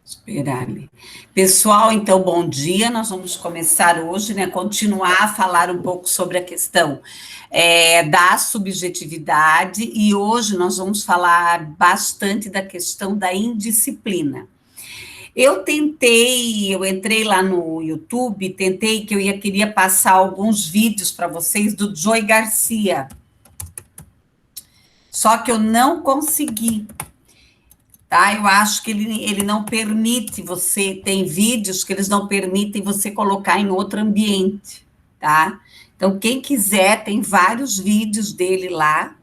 Esperar ali. Pessoal, então, bom dia. Nós vamos começar hoje, né? Continuar a falar um pouco sobre a questão da subjetividade, e hoje nós vamos falar bastante da questão da indisciplina. Eu entrei lá no YouTube, queria passar alguns vídeos para vocês do Joy Garcia, só que eu não consegui. Tá? Eu acho que ele não permite tem vídeos que eles não permitem você colocar em outro ambiente, tá? Então, quem quiser, tem vários vídeos dele lá,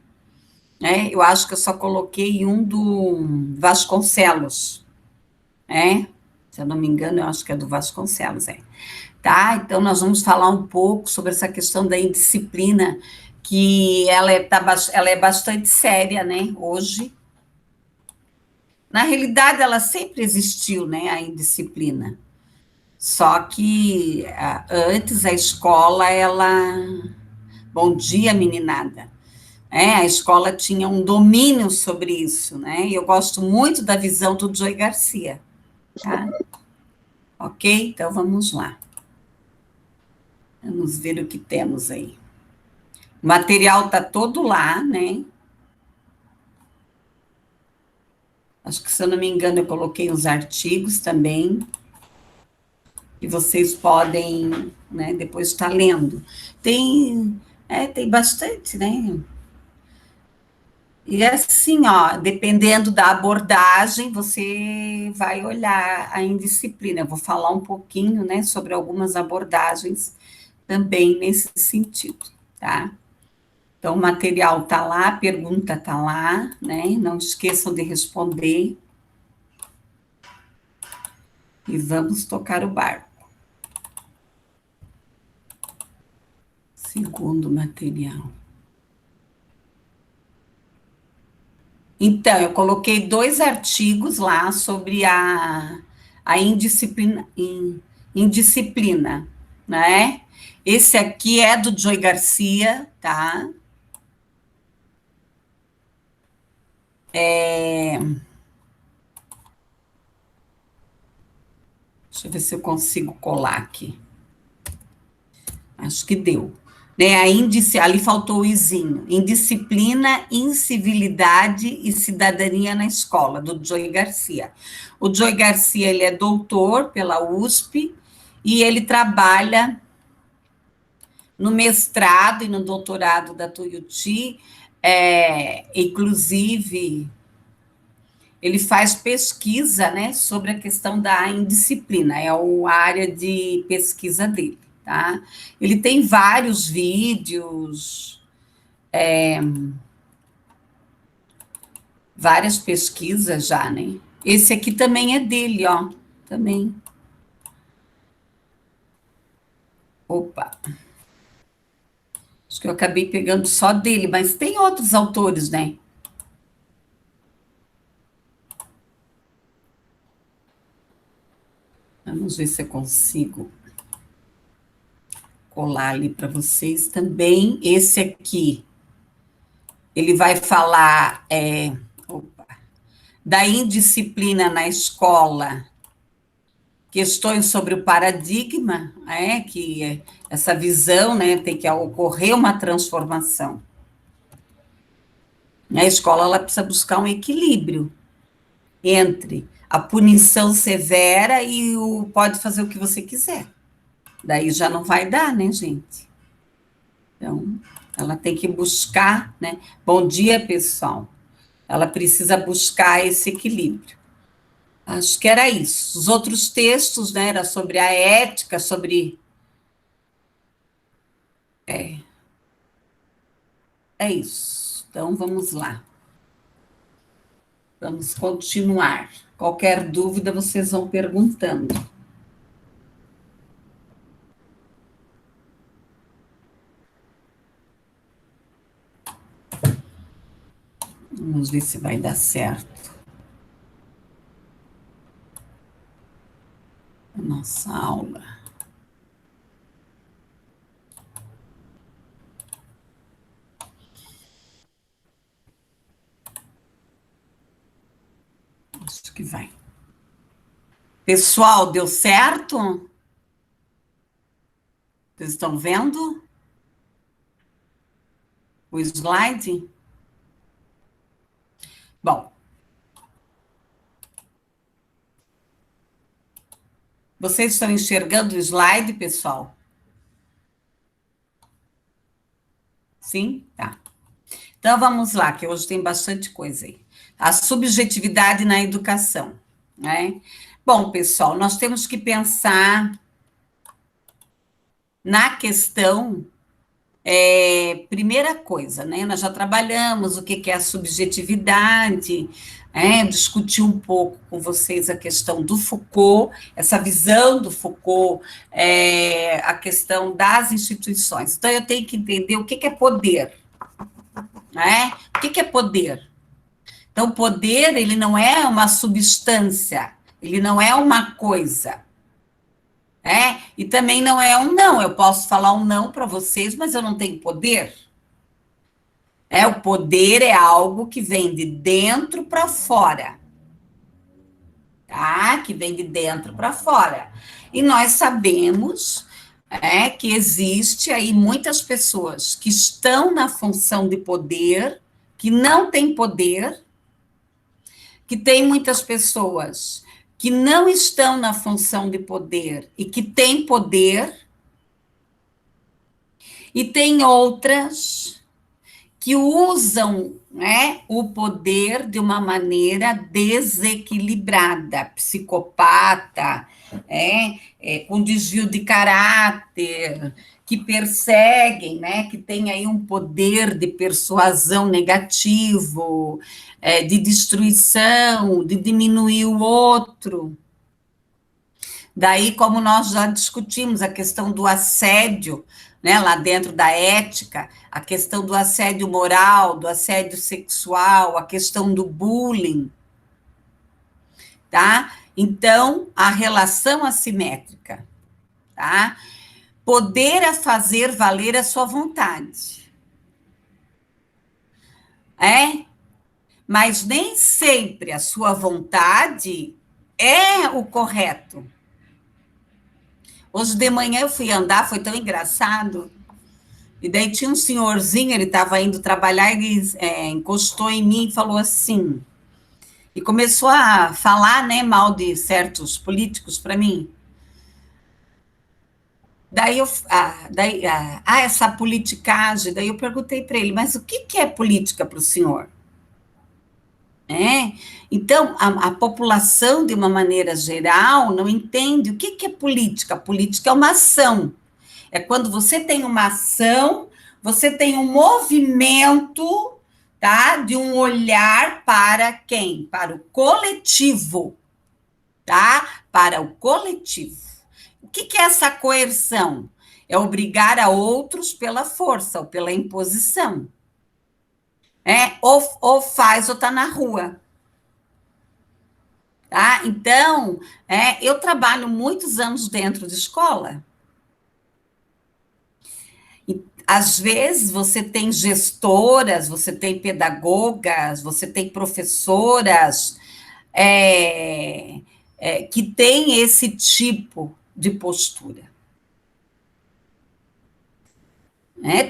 né? Eu acho que eu só coloquei um do Vasconcelos, né? Se eu não me engano, eu acho que é do Vasconcelos, tá? Então, nós vamos falar um pouco sobre essa questão da indisciplina, que ela é bastante séria, né, hoje. Na realidade, ela sempre existiu, né, a indisciplina. Só que antes a escola, Bom dia, meninada. A escola tinha um domínio sobre isso, né? E eu gosto muito da visão do Joy Garcia, tá? Ok? Então vamos lá. Vamos ver o que temos aí. O material está todo lá, né? Acho que, se eu não me engano, eu coloquei os artigos também, que vocês podem, né, depois estar lendo. Tem bastante, né? E assim, ó, dependendo da abordagem, você vai olhar a indisciplina. Eu vou falar um pouquinho, né, sobre algumas abordagens também nesse sentido, tá? Então, o material tá lá, a pergunta tá lá, né? Não esqueçam de responder. E vamos tocar o barco. Segundo material. Então, eu coloquei 2 artigos lá sobre a indisciplina, né? Esse aqui é do Joy Garcia, tá? Deixa eu ver se eu consigo colar aqui. Acho que deu. Né, ali faltou o izinho. Indisciplina, incivilidade e cidadania na escola, do Joy Garcia. O Joy Garcia, ele é doutor pela USP e ele trabalha no mestrado e no doutorado da Tuiuti, inclusive, ele faz pesquisa, né, sobre a questão da indisciplina, a área de pesquisa dele, tá? Ele tem vários vídeos, várias pesquisas já, né? Esse aqui também é dele, ó, também. Opa, acho que eu acabei pegando só dele, mas tem outros autores, né? Vamos ver se eu consigo colar ali para vocês também. Esse aqui, ele vai falar da indisciplina na escola, questões sobre o paradigma, que essa visão, né, tem que ocorrer uma transformação. A escola, ela precisa buscar um equilíbrio entre a punição severa e o pode fazer o que você quiser. Daí já não vai dar, né, gente? Então, ela tem que buscar, né? Bom dia, pessoal. Ela precisa buscar esse equilíbrio. Acho que era isso. Os outros textos, né, era sobre a ética, sobre... É isso. Então, vamos lá. Vamos continuar. Qualquer dúvida, vocês vão perguntando. Vamos ver se vai dar certo. A nossa aula. Acho que vai. Pessoal, deu certo? Vocês estão vendo o slide? Bom, vocês estão enxergando o slide, pessoal? Sim? Tá. Então vamos lá, que hoje tem bastante coisa aí. A subjetividade na educação, né? Bom, pessoal, nós temos que pensar na questão, primeira coisa, né? Nós já trabalhamos o que que é a subjetividade, discuti um pouco com vocês a questão do Foucault, essa visão do Foucault, a questão das instituições. Então, eu tenho que entender o que que é poder, né? O que que é poder? Então, poder, ele não é uma substância, ele não é uma coisa, e também não é um não. Eu posso falar um não para vocês, mas eu não tenho poder. O poder é algo que vem de dentro para fora, tá? Que vem de dentro para fora. E nós sabemos, que existe aí muitas pessoas que estão na função de poder, que não têm poder, que tem muitas pessoas que não estão na função de poder e que têm poder, e tem outras que usam, o poder de uma maneira desequilibrada, psicopata, com desvio de caráter, que perseguem, que tem aí um poder de persuasão negativo, de destruição, de diminuir o outro. Daí, como nós já discutimos, a questão do assédio, lá dentro da ética, a questão do assédio moral, do assédio sexual, a questão do bullying, tá? Então, a relação assimétrica, tá? Poder é fazer valer a sua vontade. Mas nem sempre a sua vontade é o correto. Hoje de manhã eu fui andar, foi tão engraçado. E daí tinha um senhorzinho, ele estava indo trabalhar, ele encostou em mim e falou assim, e começou a falar, mal de certos políticos para mim. Daí essa politicagem, daí eu perguntei para ele, mas o que é política para o senhor? Então, a população, de uma maneira geral, não entende o que é política. Política é uma ação. É quando você tem uma ação, você tem um movimento, tá? De um olhar para quem? Para o coletivo, tá? Para o coletivo. O que é essa coerção? É obrigar a outros pela força ou pela imposição. Ou faz ou está na rua. Tá? Então, eu trabalho muitos anos dentro de escola. E, às vezes, você tem gestoras, você tem pedagogas, você tem professoras que têm esse tipo de postura.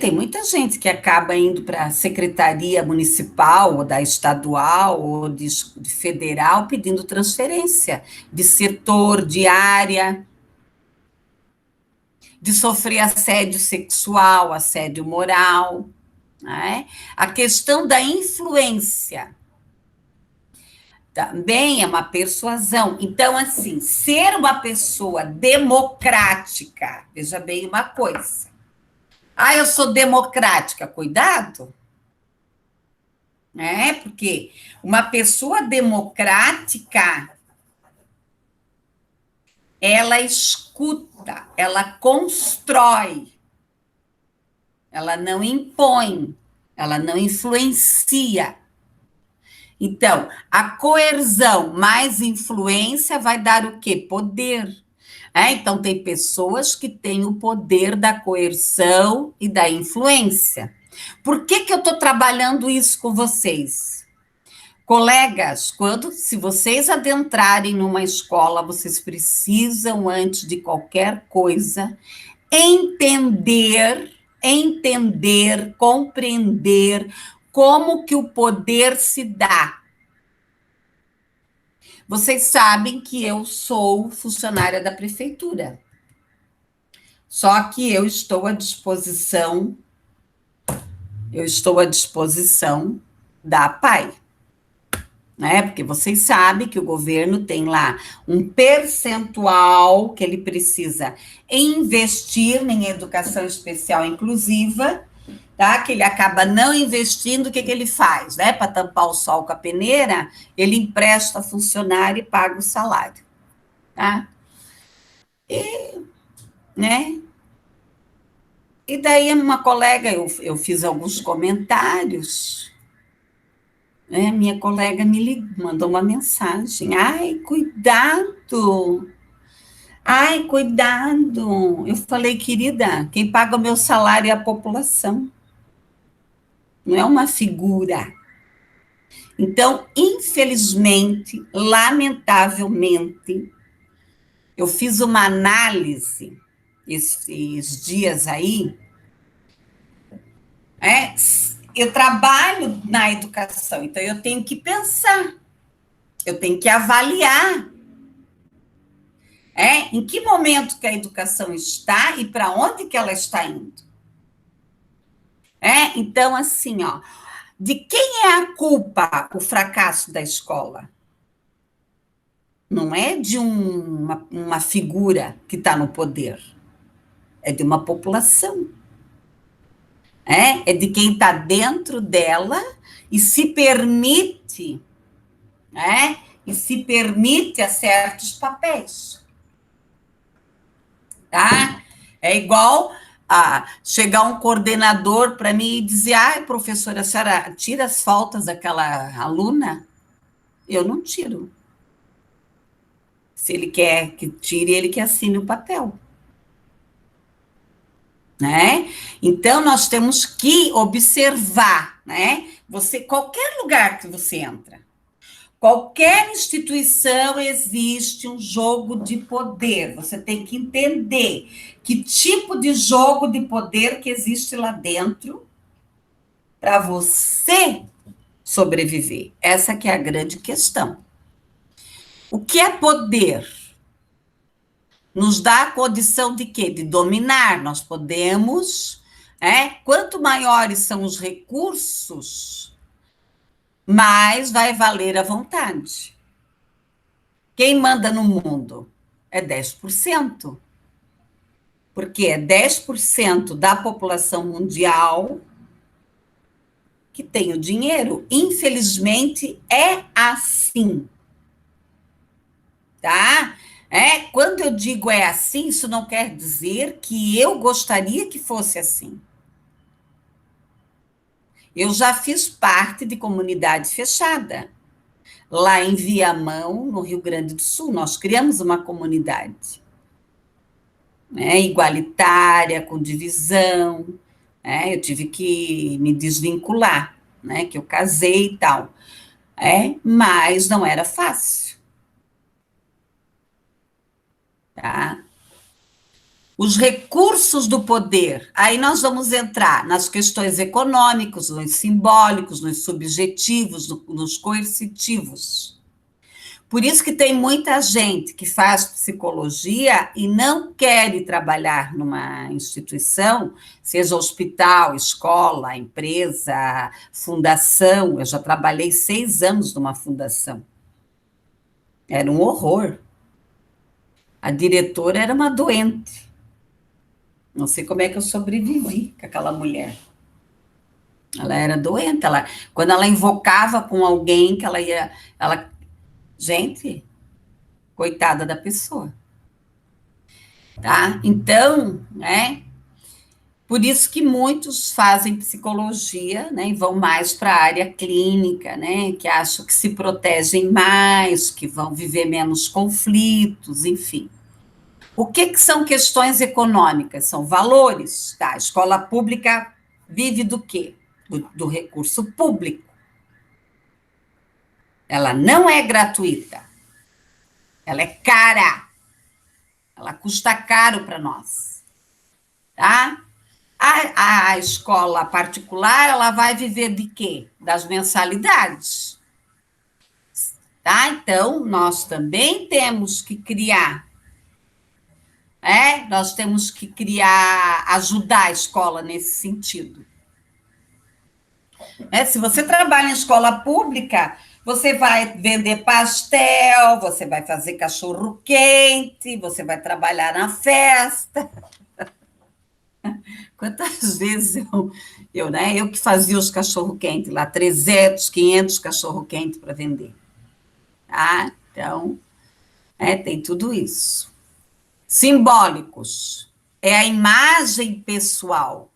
Tem muita gente que acaba indo para a secretaria municipal, ou da estadual, ou de federal, pedindo transferência de setor, de área, de sofrer assédio sexual, assédio moral. A questão da influência também é uma persuasão. Então, assim, ser uma pessoa democrática, veja bem uma coisa. Eu sou democrática, cuidado. Porque uma pessoa democrática, ela escuta, ela constrói, ela não impõe, ela não influencia. Então, a coerção mais influência vai dar o quê? Poder. Então, tem pessoas que têm o poder da coerção e da influência. Por que eu estou trabalhando isso com vocês? Colegas, se vocês adentrarem numa escola, vocês precisam, antes de qualquer coisa, compreender como que o poder se dá. Vocês sabem que eu sou funcionária da prefeitura. Só que eu estou à disposição da PAI, né? Porque vocês sabem que o governo tem lá um percentual que ele precisa investir em educação especial inclusiva, tá? Que ele acaba não investindo, o que ele faz, né? Para tampar o sol com a peneira, ele empresta funcionário e paga o salário, tá? Né? E daí uma colega, eu fiz alguns comentários, né? Minha colega mandou uma mensagem, ai, cuidado. Eu falei, querida, quem paga o meu salário é a população, não é uma figura. Então, infelizmente, lamentavelmente, eu fiz uma análise esses dias aí, eu trabalho na educação, então eu tenho que pensar, eu tenho que avaliar, em que momento que a educação está e para onde que ela está indo. Então, assim, de quem é a culpa o fracasso da escola? Não é de uma figura que está no poder, é de uma população. É de quem está dentro dela e se permite, a certos papéis. Tá? É igual a chegar um coordenador para mim e dizer, professora, a senhora tira as faltas daquela aluna? Eu não tiro. Se ele quer que tire, ele que assine o papel. Né? Então, nós temos que observar, né? Qualquer lugar que você entra, qualquer instituição, existe um jogo de poder. Você tem que entender que tipo de jogo de poder que existe lá dentro para você sobreviver. Essa que é a grande questão. O que é poder? Nos dá a condição de quê? De dominar. Nós podemos, quanto maiores são os recursos, mais vai valer a vontade. Quem manda no mundo? É 10%. Porque é 10% da população mundial que tem o dinheiro. Infelizmente, é assim. Tá? Quando eu digo é assim, isso não quer dizer que eu gostaria que fosse assim. Eu já fiz parte de comunidade fechada. Lá em Viamão, no Rio Grande do Sul, nós criamos uma comunidade, igualitária, com divisão. Eu tive que me desvincular, que eu casei e tal. Mas não era fácil. Tá? Os recursos do poder, aí nós vamos entrar nas questões econômicas, nos simbólicos, nos subjetivos, nos coercitivos. Por isso que tem muita gente que faz psicologia e não quer ir trabalhar numa instituição, seja hospital, escola, empresa, fundação. Eu já trabalhei 6 anos numa fundação. Era um horror. A diretora era uma doente. Não sei como é que eu sobrevivi com aquela mulher. Ela era doente. Quando ela invocava com alguém que ela ia... Gente, coitada da pessoa. Tá? Então, por isso que muitos fazem psicologia, e vão mais para a área clínica, que acham que se protegem mais, que vão viver menos conflitos, enfim. O que são questões econômicas? São valores, tá? A escola pública vive do quê? Do recurso público. Ela não é gratuita. Ela é cara. Ela custa caro para nós, tá? A escola particular, ela vai viver de quê? Das mensalidades, tá? Então, nós também temos que criar, nós temos que criar, ajudar a escola nesse sentido. Se você trabalha em escola pública, você vai vender pastel, você vai fazer cachorro quente, você vai trabalhar na festa. Quantas vezes eu que fazia os cachorro-quente lá, 300, 500 cachorro-quente para vender. Tá? Então, tem tudo isso. Simbólicos. É a imagem pessoal.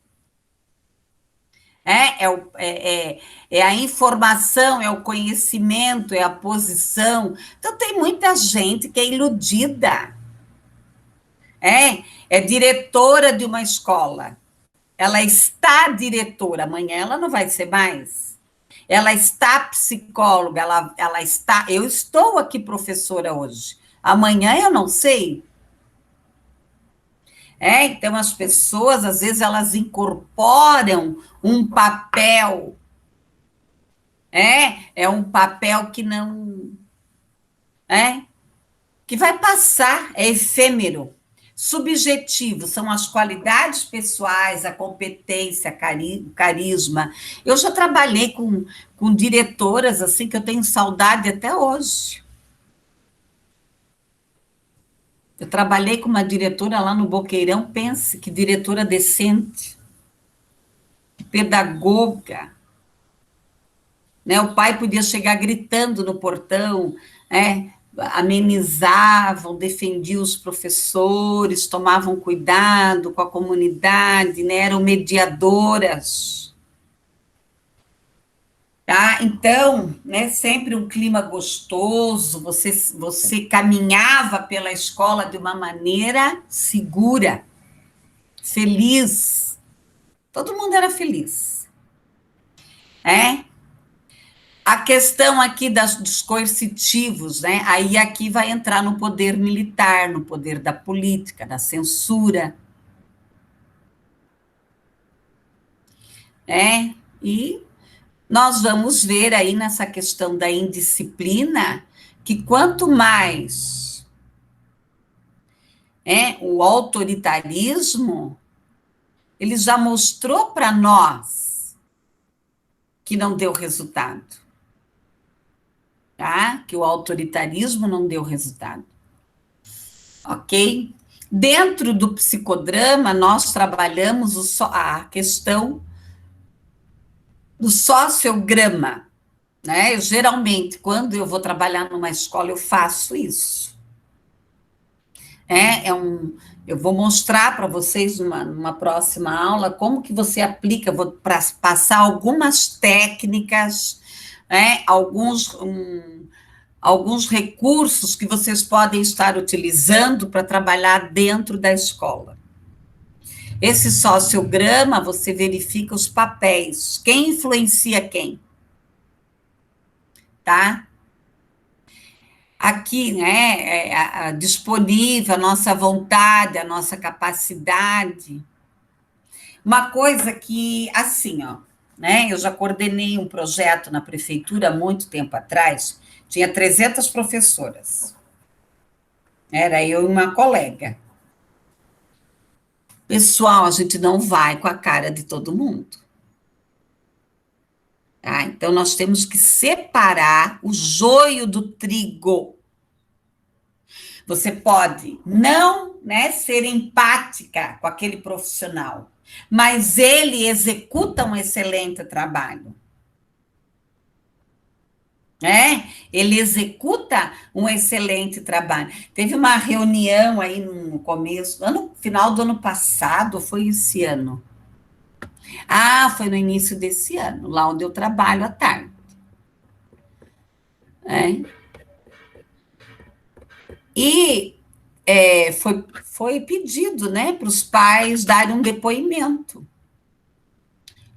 É a informação, é o conhecimento, é a posição. Então, tem muita gente que é iludida. É diretora de uma escola. Ela está diretora, amanhã ela não vai ser mais. Ela está psicóloga, ela está. Eu estou aqui professora hoje. Amanhã eu não sei. Então as pessoas, às vezes, elas incorporam um papel. É um papel que não. Que vai passar, é efêmero. Subjetivo, são as qualidades pessoais, a competência, o carisma. Eu já trabalhei com diretoras assim que eu tenho saudade até hoje. Eu trabalhei com uma diretora lá no Boqueirão, pense que diretora decente, pedagoga. Né? O pai podia chegar gritando no portão, amenizavam, defendiam os professores, tomavam cuidado com a comunidade, né? Eram mediadoras. Tá? Então, né, sempre um clima gostoso, você caminhava pela escola de uma maneira segura, feliz. Todo mundo era feliz. A questão aqui dos coercitivos, né? Aí aqui vai entrar no poder militar, no poder da política, da censura. E nós vamos ver aí nessa questão da indisciplina que quanto mais o autoritarismo, ele já mostrou para nós que não deu resultado. Tá? Que o autoritarismo não deu resultado. Ok? Dentro do psicodrama, nós trabalhamos a questão do sociograma. Né? Geralmente, quando eu vou trabalhar numa escola, eu faço isso. Eu vou mostrar para vocês numa próxima aula como que você aplica, vou passar algumas técnicas, alguns recursos que vocês podem estar utilizando para trabalhar dentro da escola. Esse sociograma, você verifica os papéis, quem influencia quem, tá? Aqui, né, disponível a nossa vontade, a nossa capacidade. Uma coisa que, assim, né, eu já coordenei um projeto na prefeitura há muito tempo atrás, tinha 300 professoras. Era eu e uma colega. Pessoal, a gente não vai com a cara de todo mundo. Tá? Então, nós temos que separar o joio do trigo. Você pode não, né, ser empática com aquele profissional, mas ele executa um excelente trabalho. Ele executa um excelente trabalho. Teve uma reunião aí no começo, no final do ano passado, foi esse ano. Foi no início desse ano, lá onde eu trabalho à tarde. E foi pedido, né, para os pais darem um depoimento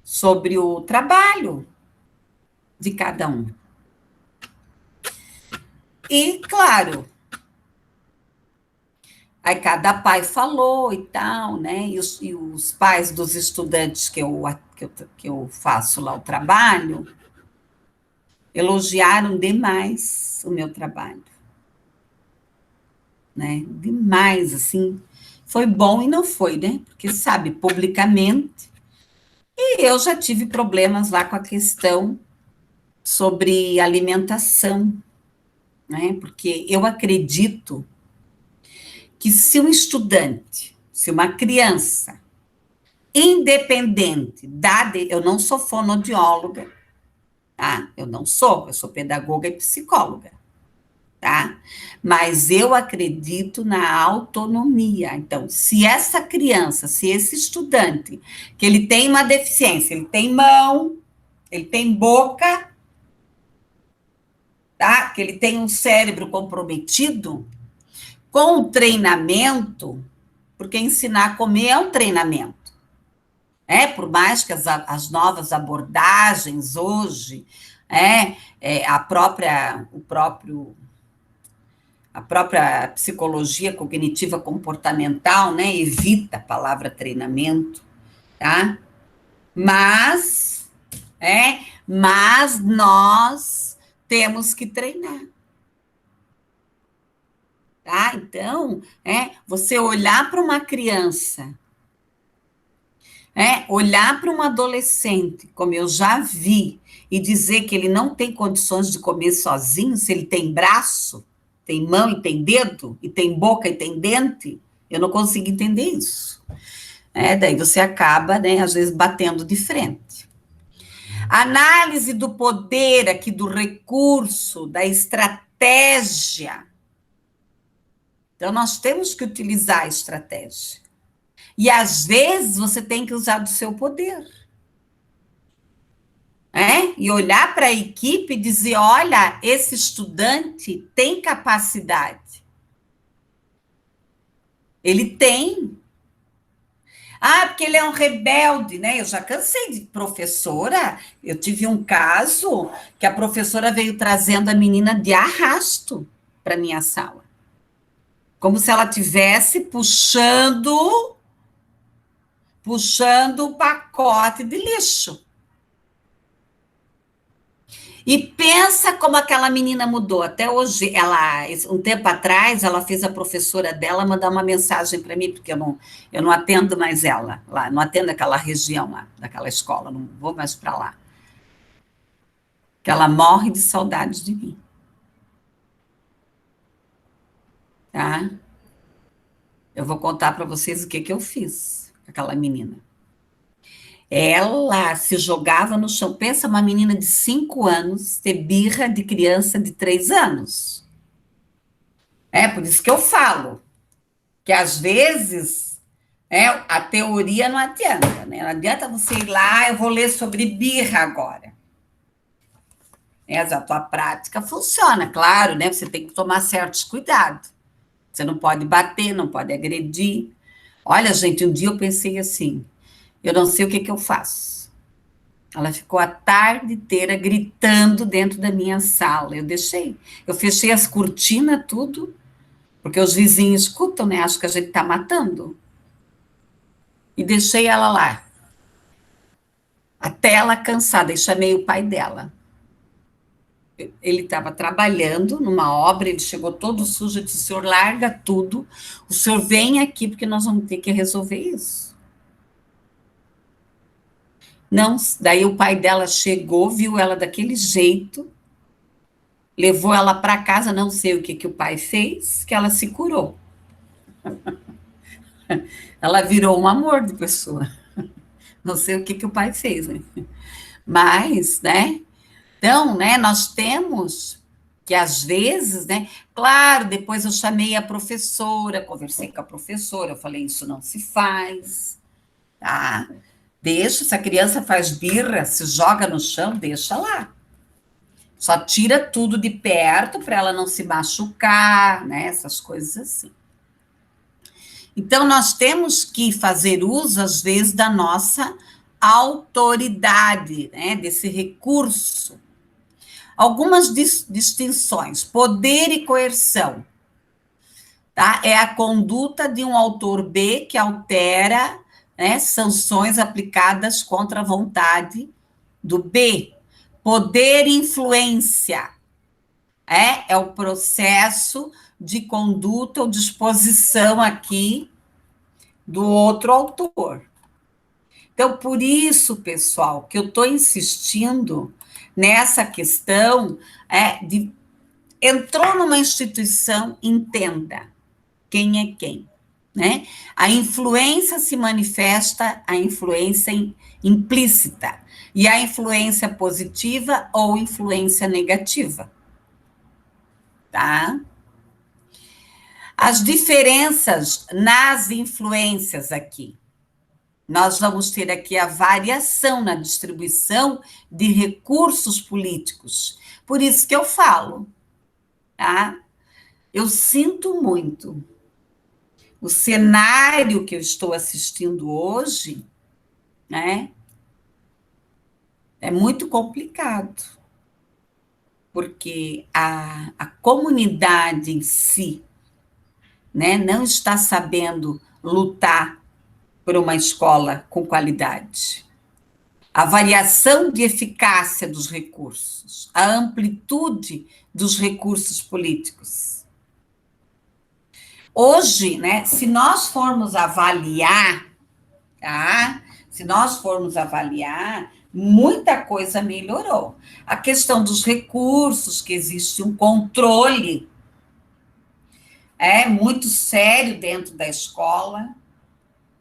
sobre o trabalho de cada um. E, claro, aí cada pai falou e tal, né? E os pais dos estudantes que eu faço lá o trabalho elogiaram demais o meu trabalho, né? Demais, assim. Foi bom e não foi, né? Porque, sabe, publicamente. E eu já tive problemas lá com a questão sobre alimentação, né? Porque eu acredito que se um estudante, se uma criança, independente eu não sou fonoaudióloga, tá? Eu sou pedagoga e psicóloga, tá? Mas eu acredito na autonomia. Então, se essa criança, se esse estudante, que ele tem uma deficiência, ele tem mão, ele tem boca, tá? Que ele tem um cérebro comprometido, com o treinamento, porque ensinar a comer é um treinamento, por mais que as novas abordagens hoje, a própria psicologia cognitiva comportamental, né, evita a palavra treinamento, tá? Mas, mas nós temos que treinar, tá? Então, você olhar para uma criança, olhar para um adolescente, como eu já vi, e dizer que ele não tem condições de comer sozinho, se ele tem braço, tem mão e tem dedo, e tem boca e tem dente, eu não consigo entender isso. Daí você acaba, né, às vezes, batendo de frente. Análise do poder aqui, do recurso, da estratégia. Então, nós temos que utilizar a estratégia. E, às vezes, você tem que usar do seu poder. E olhar para a equipe e dizer, olha, esse estudante tem capacidade. Ele tem. Ah, porque ele é um rebelde, né? Eu já cansei de professora. Eu tive um caso que a professora veio trazendo a menina de arrasto para minha sala. Como se ela tivesse puxando o pacote de lixo. E pensa como aquela menina mudou. Até hoje, um tempo atrás, ela fez a professora dela mandar uma mensagem para mim, porque eu não atendo mais ela lá, não atendo aquela região lá, daquela escola, não vou mais para lá. Que ela morre de saudade de mim. Tá? Eu vou contar para vocês o que eu fiz com aquela menina. Ela se jogava no chão. Pensa uma menina de 5 anos ter birra de criança de 3 anos. Por isso que eu falo que às vezes a teoria não adianta, né? Não adianta você ir lá, eu vou ler sobre birra agora. Mas a tua prática funciona, claro, né? Você tem que tomar certos cuidados. Você não pode bater, não pode agredir. Olha, gente, um dia eu pensei assim, eu não sei o que eu faço. Ela ficou a tarde inteira gritando dentro da minha sala. Eu fechei as cortinas, tudo, porque os vizinhos escutam, né? Acham que a gente está matando. E deixei ela lá. Até ela cansada, e chamei o pai dela. Ele estava trabalhando numa obra, ele chegou todo sujo, eu disse, o senhor larga tudo, o senhor vem aqui, porque nós vamos ter que resolver isso. Não, daí o pai dela chegou, viu ela daquele jeito, levou ela para casa, não sei o que o pai fez, que ela se curou. Ela virou um amor de pessoa. Não sei o que o pai fez, né? Mas, né? Então, né, nós temos que, às vezes, né? Claro, depois eu chamei a professora, conversei com a professora, eu falei, isso não se faz, tá? Deixa, se a criança faz birra, se joga no chão, deixa lá. Só tira tudo de perto para ela não se machucar, né? Essas coisas assim. Então, nós temos que fazer uso, às vezes, da nossa autoridade, né? Desse recurso. Algumas distinções. Poder e coerção. Tá? É a conduta de um autor B que altera, né, sanções aplicadas contra a vontade do B. Poder e influência. É o processo de conduta ou disposição aqui do outro autor. Então, por isso, pessoal, que eu estou insistindo nessa questão de entrou numa instituição, entenda quem é quem, né? A influência se manifesta, a influência implícita, e a influência positiva ou influência negativa, tá? As diferenças nas influências aqui. Nós vamos ter aqui a variação na distribuição de recursos políticos. Por isso que eu falo, tá? Eu sinto muito. O cenário que eu estou assistindo hoje, né, é muito complicado, porque a comunidade em si, né, não está sabendo lutar por uma escola com qualidade. A variação de eficácia dos recursos, a amplitude dos recursos políticos. Hoje, né, se nós formos avaliar, tá? Se nós formos avaliar, muita coisa melhorou. A questão dos recursos, que existe um controle muito sério dentro da escola,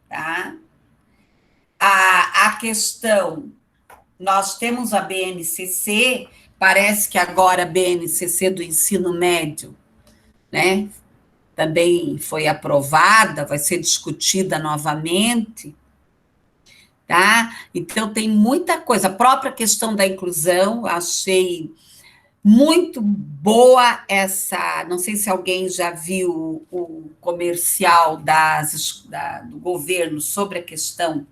tá? A questão, nós temos a BNCC, parece que agora a BNCC do ensino médio, né, também foi aprovada, vai ser discutida novamente, tá? Então, tem muita coisa. A própria questão da inclusão, achei muito boa essa. Não sei se alguém já viu o comercial do governo sobre a questão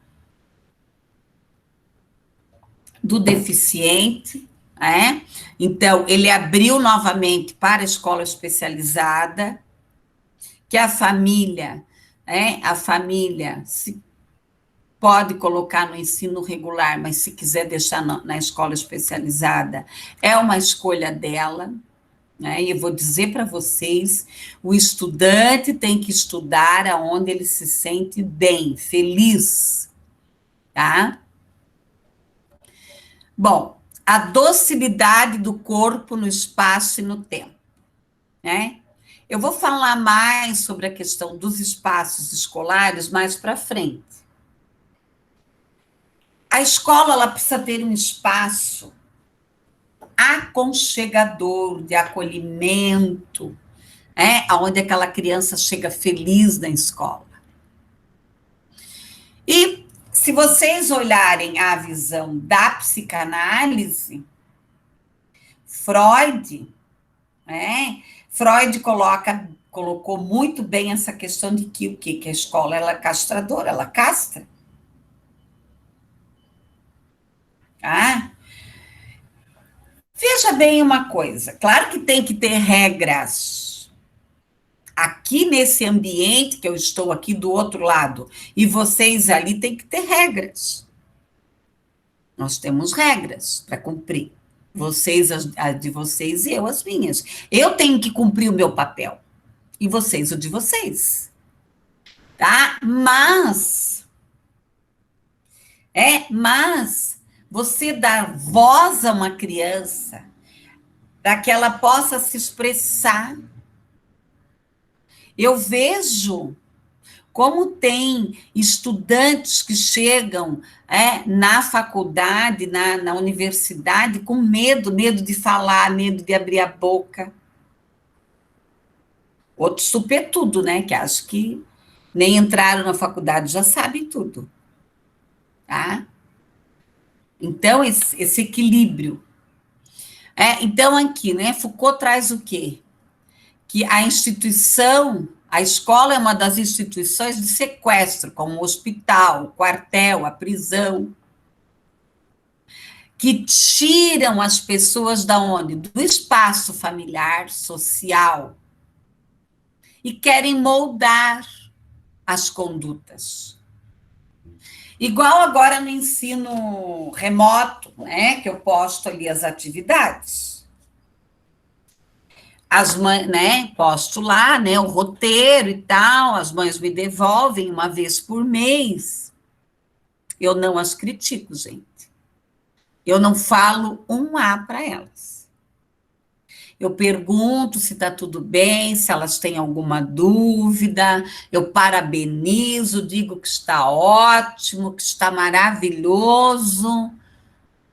do deficiente, né? Então, ele abriu novamente para a escola especializada, que a família se pode colocar no ensino regular, mas se quiser deixar na escola especializada, é uma escolha dela, né? E eu vou dizer para vocês, o estudante tem que estudar aonde ele se sente bem, feliz, tá? Bom, a docilidade do corpo no espaço e no tempo, né? Eu vou falar mais sobre a questão dos espaços escolares mais para frente. A escola ela precisa ter um espaço aconchegador, de acolhimento, onde aquela criança chega feliz na escola. E se vocês olharem a visão da psicanálise, Freud colocou muito bem essa questão de que o quê? Que a escola ela é castradora, ela castra. Tá? Veja bem uma coisa, claro que tem que ter regras. Aqui nesse ambiente que eu estou aqui do outro lado, e vocês ali tem que ter regras. Nós temos regras para cumprir. Vocês, a de vocês, e eu, as minhas. Eu tenho que cumprir o meu papel. E vocês, o de vocês. Tá? Mas você dar voz a uma criança para que ela possa se expressar. Eu vejo como tem estudantes que chegam na faculdade, na universidade, com medo de falar, medo de abrir a boca. Outros tudo, né? Que acho que nem entraram na faculdade, já sabem tudo. Tá? Então, esse equilíbrio. Então, aqui, né? Foucault traz o quê? Que a escola é uma das instituições de sequestro, como o hospital, o quartel, a prisão, que tiram as pessoas da onde? Do espaço familiar, social, e querem moldar as condutas. Igual agora no ensino remoto, né, que eu posto ali as atividades. As mães, né, posto lá, né, o roteiro e tal, as mães me devolvem uma vez por mês. Eu não as critico, gente. Eu não falo um A para elas. Eu pergunto se está tudo bem, se elas têm alguma dúvida, eu parabenizo, digo que está ótimo, que está maravilhoso.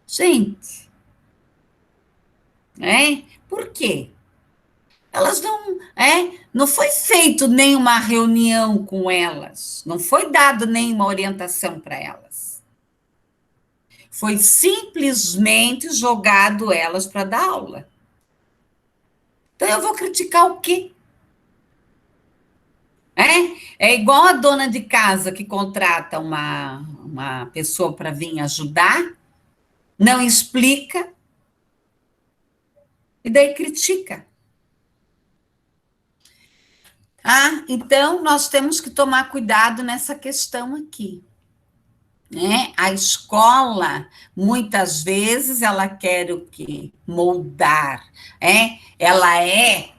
Gente, né? Por quê? Elas não foi feito nenhuma reunião com elas, não foi dado nenhuma orientação para elas. Foi simplesmente jogado elas para dar aula. Então eu vou criticar o quê? É igual a dona de casa que contrata uma pessoa para vir ajudar, não explica, e daí critica. Ah, então nós temos que tomar cuidado nessa questão aqui. Né? A escola, muitas vezes, ela quer o quê? Moldar. Ela é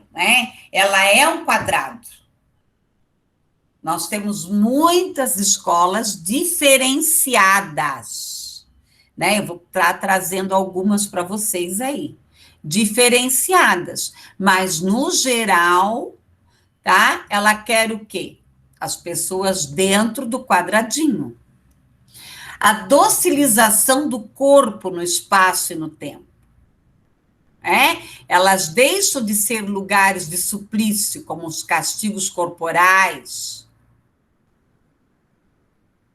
um quadrado. Nós temos muitas escolas diferenciadas, né? Eu vou estar trazendo algumas para vocês aí, diferenciadas, mas no geral, tá? Ela quer o quê? As pessoas dentro do quadradinho. A docilização do corpo no espaço e no tempo. Elas deixam de ser lugares de suplício, como os castigos corporais.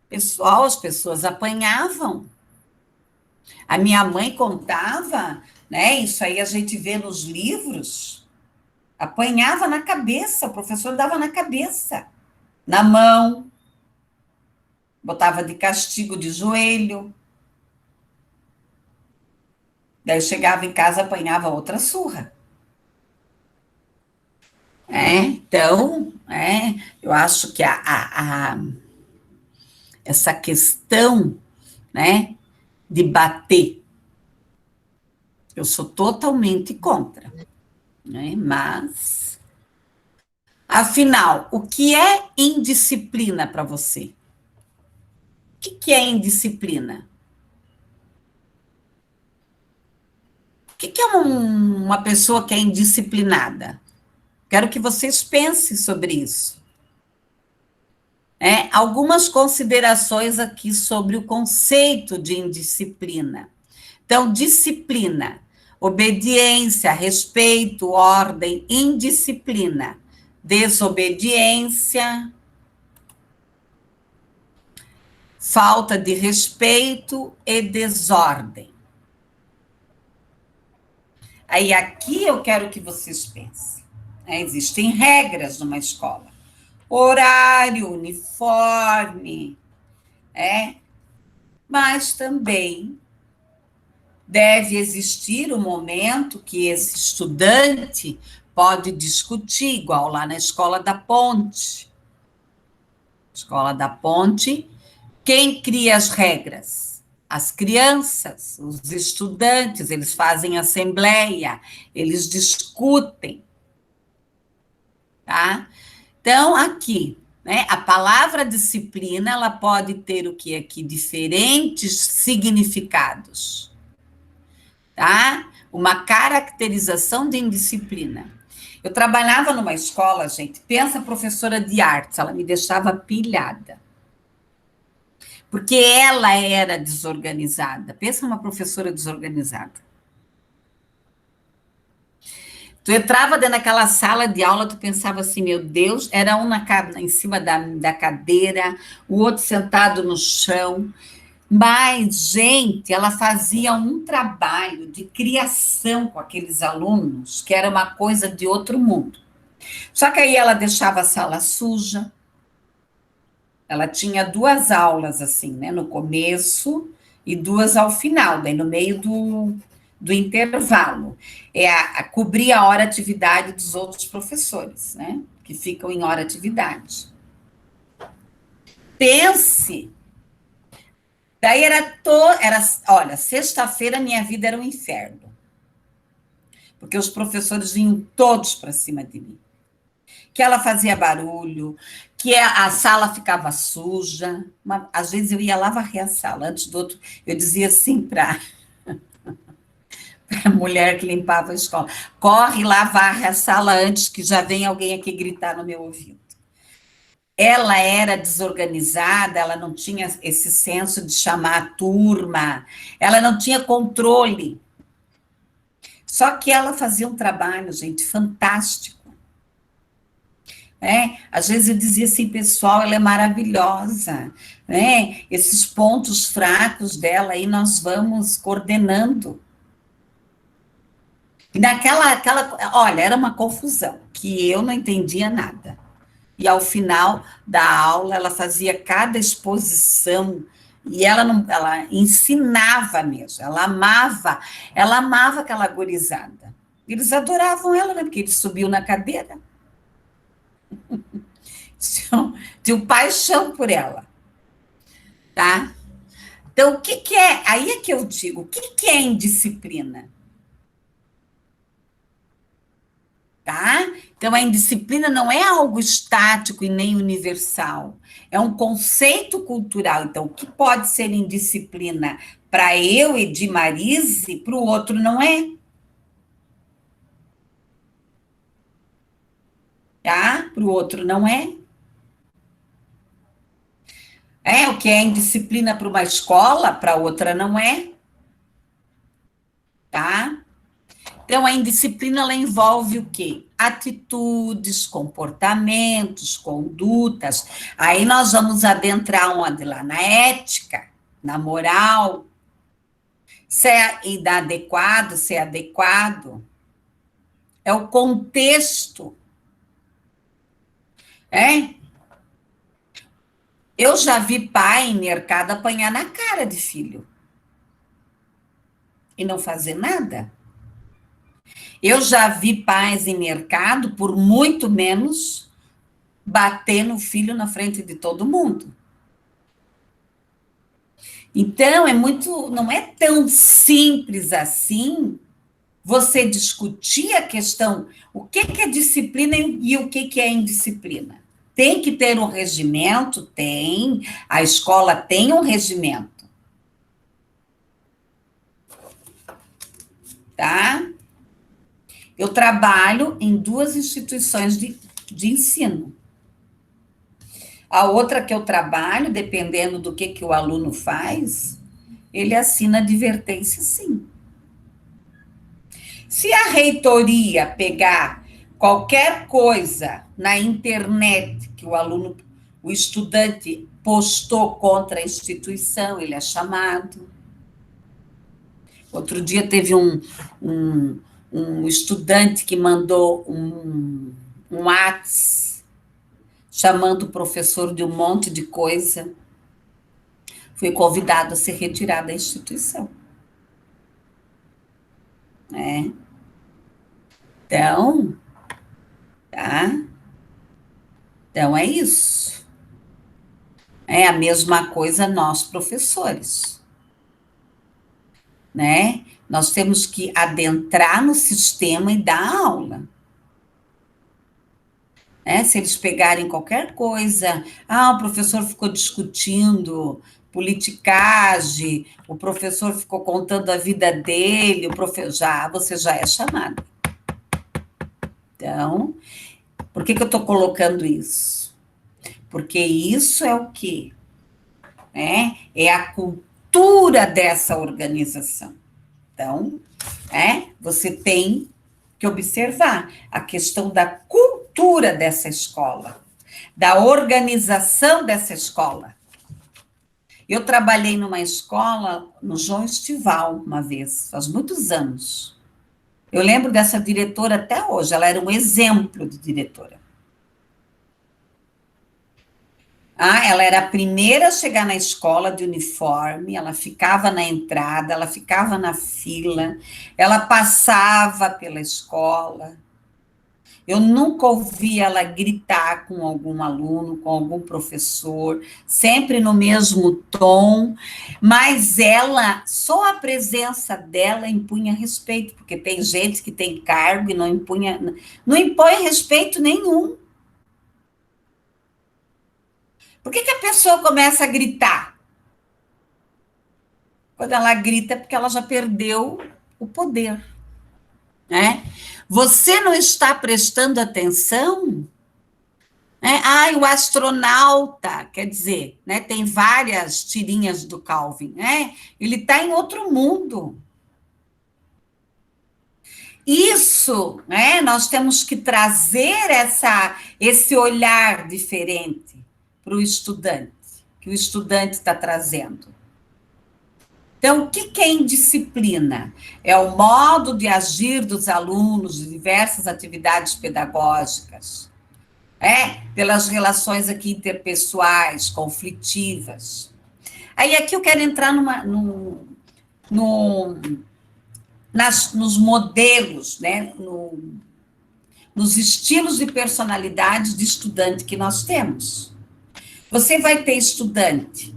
Pessoal, as pessoas apanhavam. A minha mãe contava, né? Isso aí a gente vê nos livros. Apanhava na cabeça, o professor dava na cabeça, na mão, botava de castigo de joelho. Daí chegava em casa, apanhava outra surra. Então, eu acho que essa questão, né, de bater, eu sou totalmente contra, né, mas, afinal, o que é indisciplina para você? O que é indisciplina? O que é uma pessoa que é indisciplinada? Quero que vocês pensem sobre isso. Algumas considerações aqui sobre o conceito de indisciplina. Então, disciplina, obediência, respeito, ordem, indisciplina, desobediência, falta de respeito e desordem. Aí, aqui eu quero que vocês pensem. Existem regras numa escola. Horário, uniforme, mas também deve existir um momento que esse estudante pode discutir, igual lá na Escola da Ponte. Escola da Ponte, quem cria as regras? As crianças, os estudantes, eles fazem assembleia, eles discutem, tá? Então, aqui, né, a palavra disciplina, ela pode ter o que aqui? Diferentes significados, tá? Uma caracterização de indisciplina. Eu trabalhava numa escola, gente, pensa professora de artes, ela me deixava pilhada. Porque ela era desorganizada. Pensa numa professora desorganizada. Tu entrava dentro daquela sala de aula, tu pensava assim, meu Deus, era um em cima da cadeira, o outro sentado no chão. Mas, gente, ela fazia um trabalho de criação com aqueles alunos, que era uma coisa de outro mundo. Só que aí ela deixava a sala suja. Ela tinha duas aulas, assim, né? No começo e 2 ao final, daí no meio do intervalo. É cobrir a hora atividade dos outros professores, né? Que ficam em hora atividade. Pense. Daí olha, sexta-feira minha vida era um inferno. Porque os professores vinham todos para cima de mim. Que ela fazia barulho, que a sala ficava suja. Às vezes eu ia lá varrer a sala. Antes do outro, eu dizia assim para a mulher que limpava a escola: corre lá, varre a sala antes que já venha alguém aqui gritar no meu ouvido. Ela era desorganizada, ela não tinha esse senso de chamar a turma, ela não tinha controle. Só que ela fazia um trabalho, gente, fantástico. Às vezes eu dizia assim, pessoal, ela é maravilhosa, né? Esses pontos fracos dela aí nós vamos coordenando. E olha, era uma confusão, que eu não entendia nada. E ao final da aula, ela fazia cada exposição, e ela ensinava mesmo, ela amava aquela gurizada. Eles adoravam ela, né? Porque eles subiam na cadeira. Tinham paixão por ela, tá? Então, o que é? Aí é que eu digo, o que é indisciplina? Tá? Então, a indisciplina não é algo estático e nem universal. É um conceito cultural. Então, o que pode ser indisciplina para eu e de Marise, para o outro não é. Tá? Para o outro não é. O que é indisciplina para uma escola, para outra não é. Tá? Então, a indisciplina ela envolve o quê? Atitudes, comportamentos, condutas. Aí nós vamos adentrar onde? Lá na ética, na moral, se é inadequado, se é adequado. É o contexto. É? Eu já vi pai em mercado apanhar na cara de filho e não fazer nada. Eu já vi pais em mercado, por muito menos, bater no filho na frente de todo mundo. Então, não é tão simples assim você discutir a questão, o que é disciplina e o que é indisciplina. Tem que ter um regimento? Tem. A escola tem um regimento. Tá? Eu trabalho em 2 instituições de ensino. A outra que eu trabalho, dependendo do que o aluno faz, ele assina advertência, sim. Se a reitoria pegar qualquer coisa na internet que o estudante postou contra a instituição, ele é chamado. Outro dia teve um estudante que mandou um WhatsApp chamando o professor de um monte de coisa. Foi convidado a se retirar da instituição. Então, tá? Então, é isso. É a mesma coisa nós, professores. Né? Nós temos que adentrar no sistema e dar aula. Se eles pegarem qualquer coisa, o professor ficou discutindo politicagem, o professor ficou contando a vida dele, você já é chamado. Então, por que eu estou colocando isso? Porque isso é o quê? É a cultura dessa organização. Então, você tem que observar a questão da cultura dessa escola, da organização dessa escola. Eu trabalhei numa escola no João Estival uma vez, faz muitos anos. Eu lembro dessa diretora até hoje, ela era um exemplo de diretora. Ah, ela era a primeira a chegar na escola de uniforme, ela ficava na entrada, ela ficava na fila, ela passava pela escola. Eu nunca ouvi ela gritar com algum aluno, com algum professor, sempre no mesmo tom, mas ela, só a presença dela impunha respeito, porque tem gente que tem cargo e não impõe respeito nenhum. Por que a pessoa começa a gritar? Quando ela grita é porque ela já perdeu o poder, né? Você não está prestando atenção, né? O astronauta, quer dizer, né? Tem várias tirinhas do Calvin, né? Ele está em outro mundo. Isso, né? Nós temos que trazer esse olhar diferente para o estudante, que o estudante está trazendo. Então, o que é indisciplina? É o modo de agir dos alunos de diversas atividades pedagógicas, pelas relações aqui interpessoais, conflitivas. Aí aqui eu quero entrar no, nos modelos, né? Nos estilos de personalidade de estudante que nós temos. Você vai ter estudante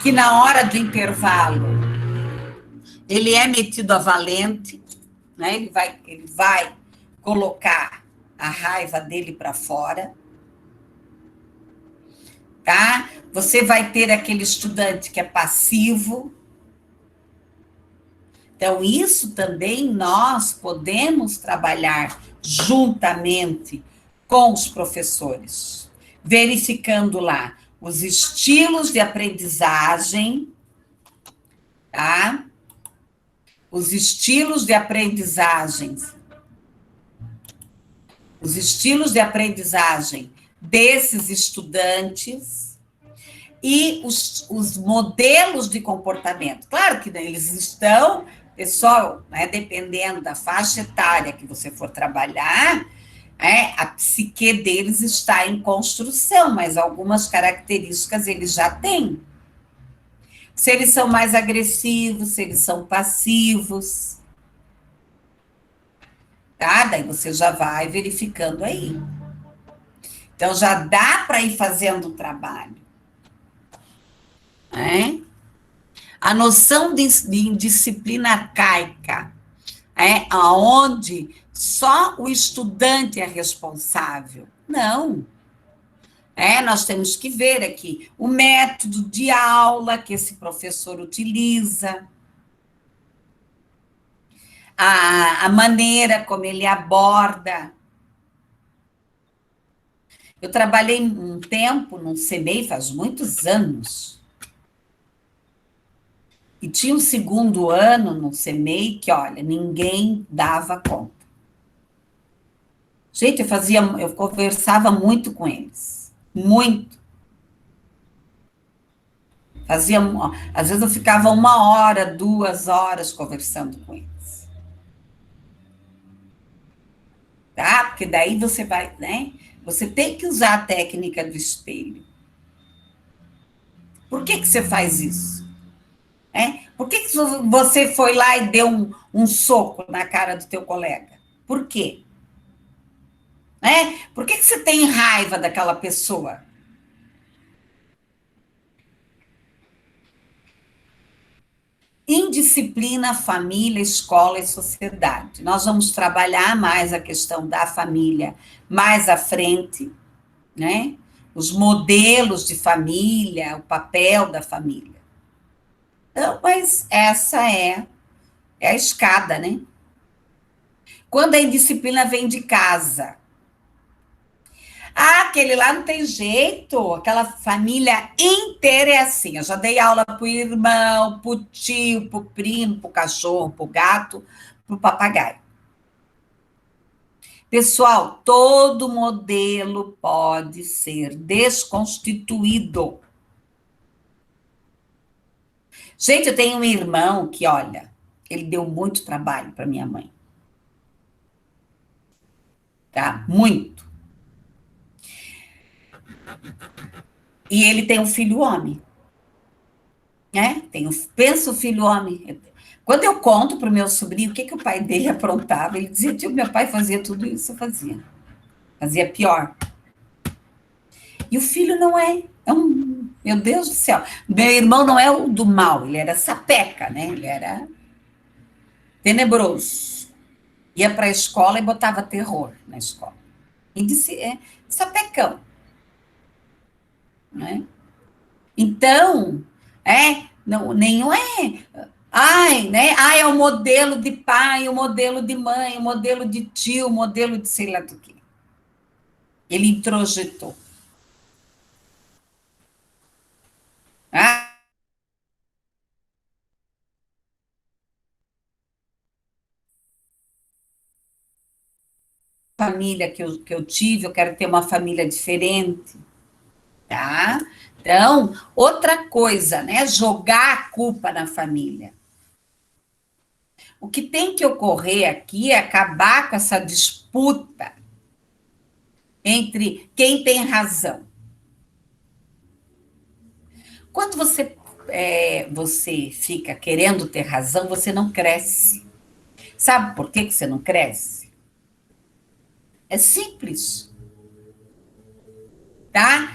que na hora do intervalo ele é metido a valente, né? Ele vai colocar a raiva dele para fora, tá? Você vai ter aquele estudante que é passivo. Então, isso também nós podemos trabalhar juntamente com os professores, verificando lá os estilos de aprendizagem, tá? Os estilos de aprendizagem desses estudantes e os modelos de comportamento. Claro que eles estão, pessoal, né, dependendo da faixa etária que você for trabalhar, a psique deles está em construção, mas algumas características eles já têm. Se eles são mais agressivos, se eles são passivos, tá? Daí você já vai verificando aí. Então, já dá para ir fazendo o trabalho. Né? A noção de indisciplina arcaica, onde só o estudante é responsável. Não. Nós temos que ver aqui o método de aula que esse professor utiliza, a maneira como ele aborda. Eu trabalhei um tempo no CMEI, faz muitos anos, e tinha um segundo ano no CMEI que, olha, ninguém dava conta. Gente, eu conversava muito com eles, muito. Às vezes eu ficava 1 hora, 2 horas conversando com eles. Tá? Porque daí você vai, né? Você tem que usar a técnica do espelho. Por que você faz isso? Por que você foi lá e deu um soco na cara do teu colega? Por quê? Por que você tem raiva daquela pessoa? Indisciplina, família, escola e sociedade. Nós vamos trabalhar mais a questão da família mais à frente, né? Os modelos de família, o papel da família. Então, mas essa é a escada, né? Quando a indisciplina vem de casa, aquele lá não tem jeito, aquela família inteira é assim. Eu já dei aula para o irmão, para o tio, para o primo, para o cachorro, para o gato, para o papagaio. Pessoal, todo modelo pode ser desconstituído. Gente, eu tenho um irmão que, olha, ele deu muito trabalho para minha mãe. Tá? Muito. E ele tem um filho homem, né? Pensa o filho homem. Quando eu conto para o meu sobrinho o que o pai dele aprontava, ele dizia, tio, meu pai fazia tudo isso, eu fazia. Fazia pior. E o filho não é. É um. Meu Deus do céu. Meu irmão não é o do mal, ele era sapeca, né? Ele era tenebroso. Ia para a escola e botava terror na escola. E disse, sapecão, né? Então, não, nenhum é. Ai, né? Ai, é o modelo de pai, o modelo de mãe, o modelo de tio, o modelo de sei lá do que. Ele introjetou. A família que eu tive, eu quero ter uma família diferente, tá? Então, outra coisa, né? Jogar a culpa na família. O que tem que ocorrer aqui é acabar com essa disputa entre quem tem razão. Quando você fica querendo ter razão, você não cresce. Sabe por que você não cresce? É simples, tá?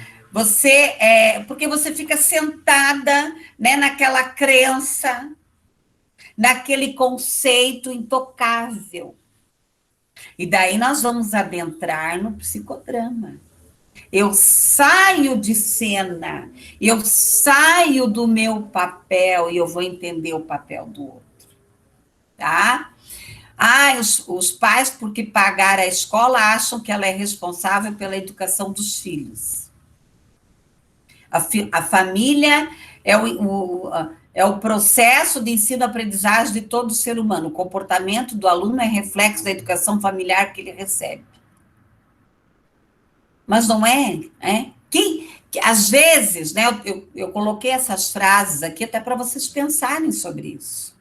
Porque você fica sentada, né, naquela crença, naquele conceito intocável. E daí nós vamos adentrar no psicodrama. Eu saio de cena, eu saio do meu papel e eu vou entender o papel do outro, tá? Os pais, porque pagaram a escola, acham que ela é responsável pela educação dos filhos. A família é o processo de ensino-aprendizagem de todo ser humano. O comportamento do aluno é reflexo da educação familiar que ele recebe. Mas não é? Às vezes, né, eu coloquei essas frases aqui até para vocês pensarem sobre isso.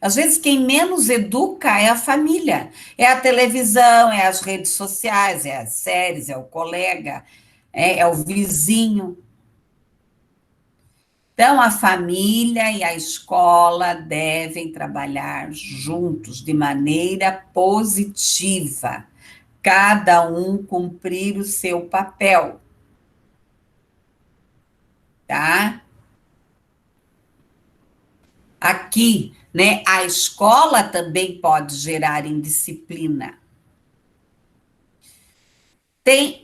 Às vezes, quem menos educa é a família, é a televisão, é as redes sociais, é as séries, é o colega, é o vizinho. Então, a família e a escola devem trabalhar juntos de maneira positiva, cada um cumprir o seu papel, tá? Aqui, né, a escola também pode gerar indisciplina.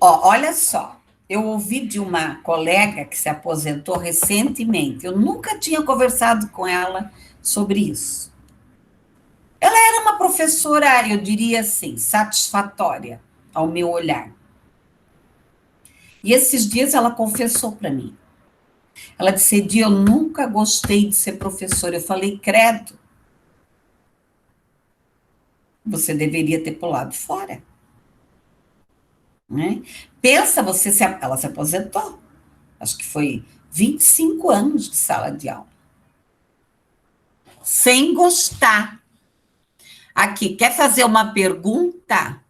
Olha só, eu ouvi de uma colega que se aposentou recentemente, eu nunca tinha conversado com ela sobre isso. Ela era uma professora, eu diria assim, satisfatória, ao meu olhar. E esses dias ela confessou para mim. Ela disse, Edi, eu nunca gostei de ser professora. Eu falei, credo, você deveria ter pulado fora. Né? Pensa, ela se aposentou, acho que foi 25 anos de sala de aula, sem gostar. Aqui, quer fazer uma pergunta?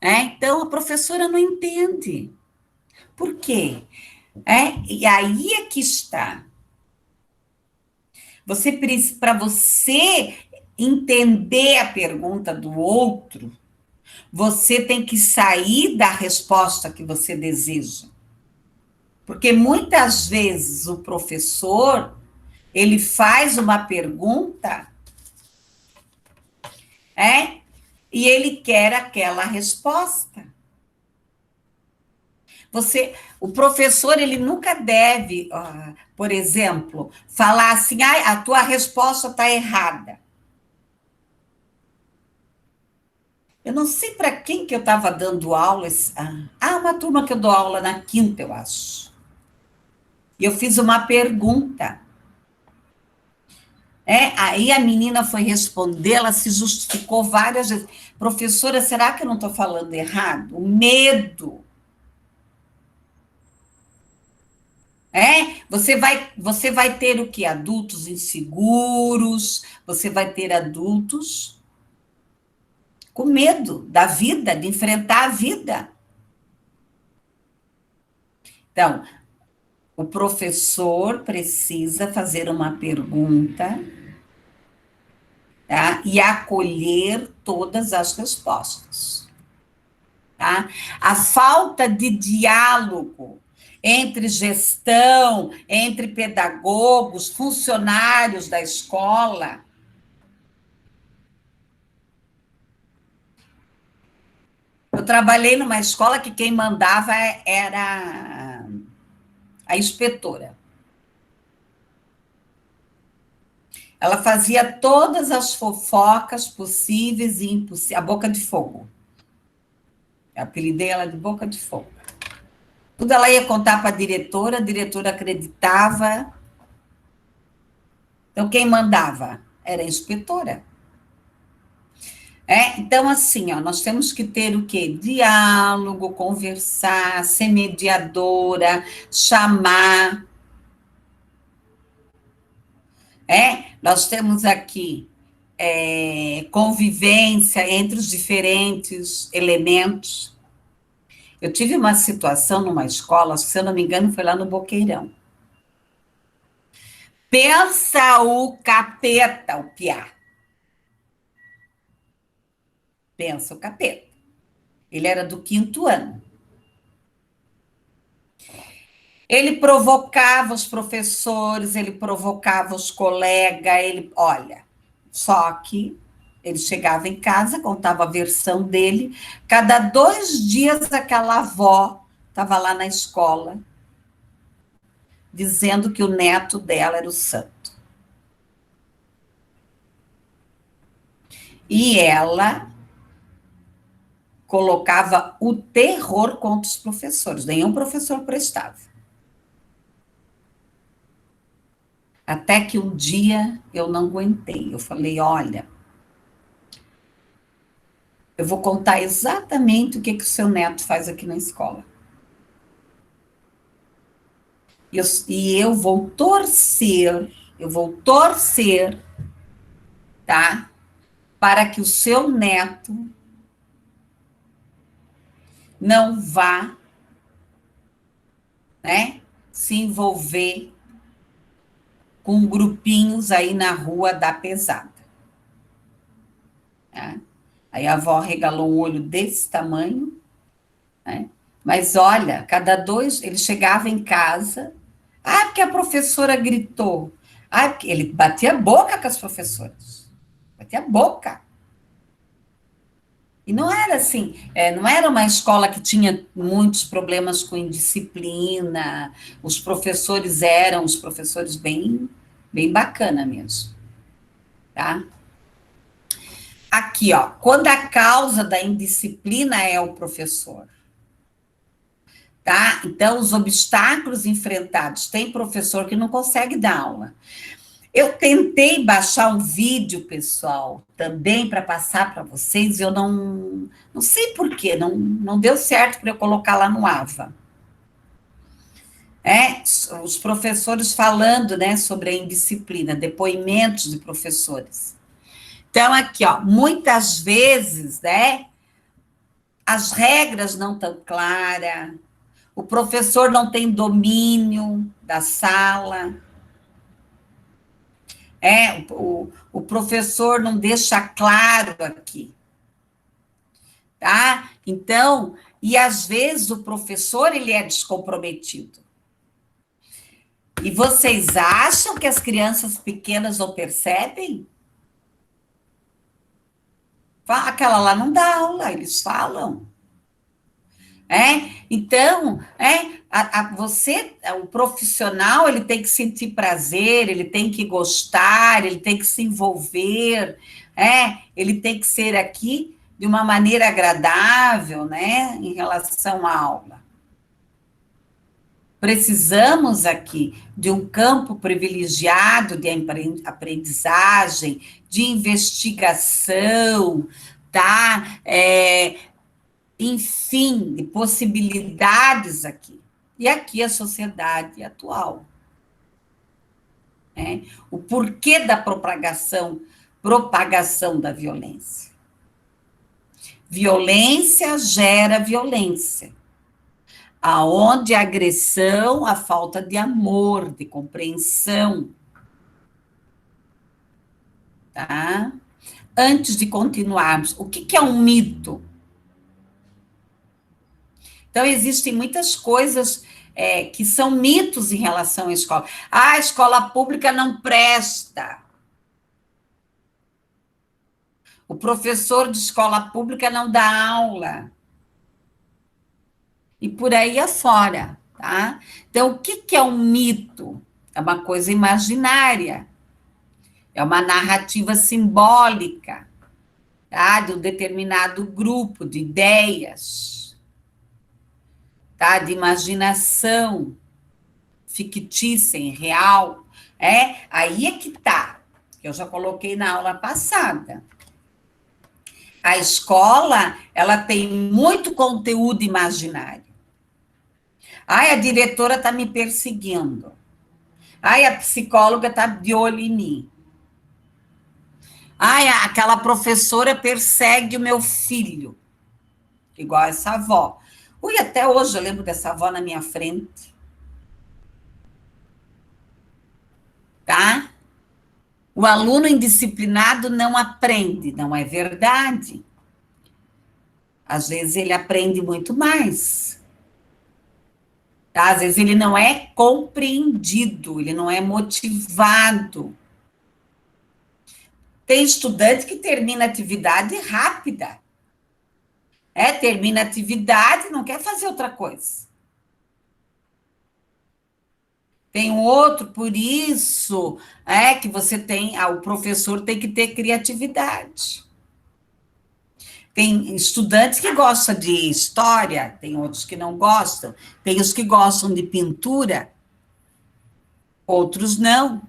Então, a professora não entende. Por quê? E aí é que está. Para você entender a pergunta do outro, você tem que sair da resposta que você deseja. Porque muitas vezes o professor, ele faz uma pergunta, e ele quer aquela resposta. O professor, ele nunca deve, por exemplo, falar assim, a tua resposta está errada. Eu não sei para quem que eu estava dando aula. Uma turma que eu dou aula na quinta, eu acho. E eu fiz uma pergunta. Aí a menina foi responder, ela se justificou várias vezes. Professora, será que eu não estou falando errado? O medo. Você vai ter o quê? Adultos inseguros, você vai ter adultos com medo da vida, de enfrentar a vida. Então, o professor precisa fazer uma pergunta, tá? E acolher todas as respostas. Tá? A falta de diálogo entre gestão, entre pedagogos, funcionários da escola. Eu trabalhei numa escola que quem mandava era a inspetora. Ela fazia todas as fofocas possíveis e impossíveis, a boca de fogo. Eu apelidei ela de boca de fogo. Tudo ela ia contar para a diretora acreditava. Então, quem mandava era a inspetora. Então, assim, ó, nós temos que ter o quê? Diálogo, conversar, ser mediadora, chamar. Nós temos aqui convivência entre os diferentes elementos. Eu tive uma situação numa escola, se eu não me engano, foi lá no Boqueirão. Pensa o capeta, o piá. Pensa o capeta. Ele era do 5º ano. Ele provocava os professores, ele provocava os colegas, olha, só que ele chegava em casa, contava a versão dele, cada 2 dias aquela avó estava lá na escola, dizendo que o neto dela era o santo. E ela colocava o terror contra os professores, nenhum professor prestava. Até que um dia eu não aguentei, eu falei, olha, eu vou contar exatamente o que o seu neto faz aqui na escola. E eu vou torcer, tá? Para que o seu neto não vá, né, se envolver com grupinhos aí na rua da pesada. Tá? Aí a avó regalou um olho desse tamanho, né? Mas olha, cada 2, ele chegava em casa, porque a professora gritou. Porque ele batia a boca com as professoras. Batia a boca. E não era assim, não era uma escola que tinha muitos problemas com indisciplina, os professores eram os professores bem, bem bacana mesmo, tá? Aqui, ó, quando a causa da indisciplina é o professor, tá? Então, os obstáculos enfrentados, tem professor que não consegue dar aula. Eu tentei baixar um vídeo, pessoal, também para passar para vocês, eu não sei por quê, não deu certo para eu colocar lá no AVA. Os professores falando, né, sobre a indisciplina, depoimentos de professores. Então, aqui, ó, muitas vezes, né, as regras não estão claras, o professor não tem domínio da sala, o professor não deixa claro aqui, tá? Então, e às vezes o professor, ele é descomprometido. E vocês acham que as crianças pequenas não percebem? Aquela lá não dá aula, eles falam. Então, você, o profissional, ele tem que sentir prazer, ele tem que gostar, ele tem que se envolver, ele tem que ser aqui de uma maneira agradável, né, em relação à aula. Precisamos aqui de um campo privilegiado de aprendizagem, de investigação, tá? Enfim, de possibilidades aqui. E aqui a sociedade atual. O porquê da propagação da violência. Violência gera violência. Aonde a agressão, a falta de amor, de compreensão, tá? Antes de continuarmos, o que é um mito? Então, existem muitas coisas que são mitos em relação à escola. Ah, a escola pública não presta. O professor de escola pública não dá aula. E por aí afora, tá? Então, o que é um mito? É uma coisa imaginária. É uma narrativa simbólica, tá? De um determinado grupo de ideias, tá? De imaginação fictícia, real. Aí é que tá. Eu já coloquei na aula passada. A escola, ela tem muito conteúdo imaginário. Ai, a diretora está me perseguindo. Ai, a psicóloga está de olho em mim. Ai, aquela professora persegue o meu filho. Igual essa avó. Ui, até hoje eu lembro dessa avó na minha frente. Tá? O aluno indisciplinado não aprende, não é verdade? Às vezes ele aprende muito mais. Tá? Às vezes ele não é compreendido, ele não é motivado. Tem estudante que termina a atividade rápida. Termina a atividade e não quer fazer outra coisa. Tem um outro, por isso que você tem, o professor tem que ter criatividade. Tem estudantes que gostam de história, tem outros que não gostam, tem os que gostam de pintura, outros não.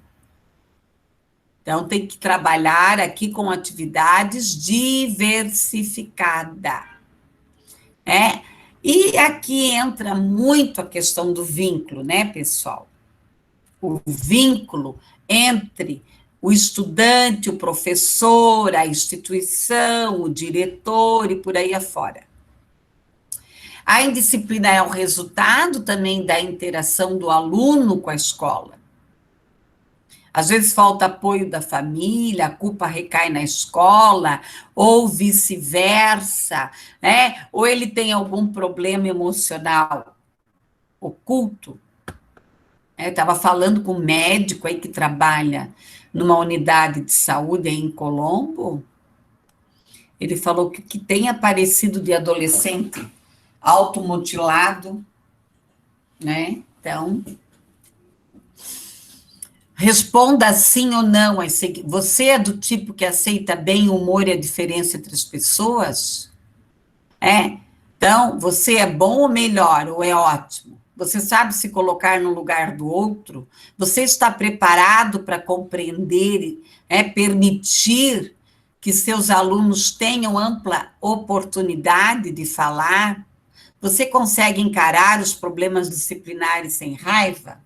Então, tem que trabalhar aqui com atividades diversificadas. E aqui entra muito a questão do vínculo, né, pessoal? O vínculo entre o estudante, o professor, a instituição, o diretor e por aí afora. A indisciplina é o resultado também da interação do aluno com a escola. Às vezes falta apoio da família, a culpa recai na escola, ou vice-versa, né? Ou ele tem algum problema emocional oculto. Estava falando com um médico aí que trabalha numa unidade de saúde aí em Colombo. Ele falou que tem aparecido de adolescente automutilado, né? Então, responda sim ou não. Você é do tipo que aceita bem o humor e a diferença entre as pessoas? Então, você é bom ou melhor, ou é ótimo? Você sabe se colocar no lugar do outro? Você está preparado para compreender, permitir que seus alunos tenham ampla oportunidade de falar? Você consegue encarar os problemas disciplinares sem raiva?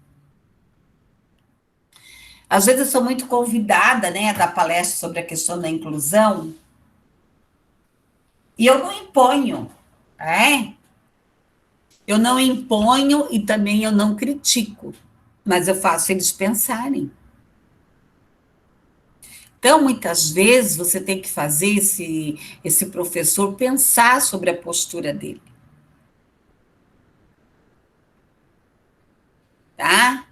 Às vezes eu sou muito convidada, né, a dar palestra sobre a questão da inclusão, e eu não imponho, Eu não imponho e também eu não critico, mas eu faço eles pensarem. Então, muitas vezes, você tem que fazer esse professor pensar sobre a postura dele. Tá?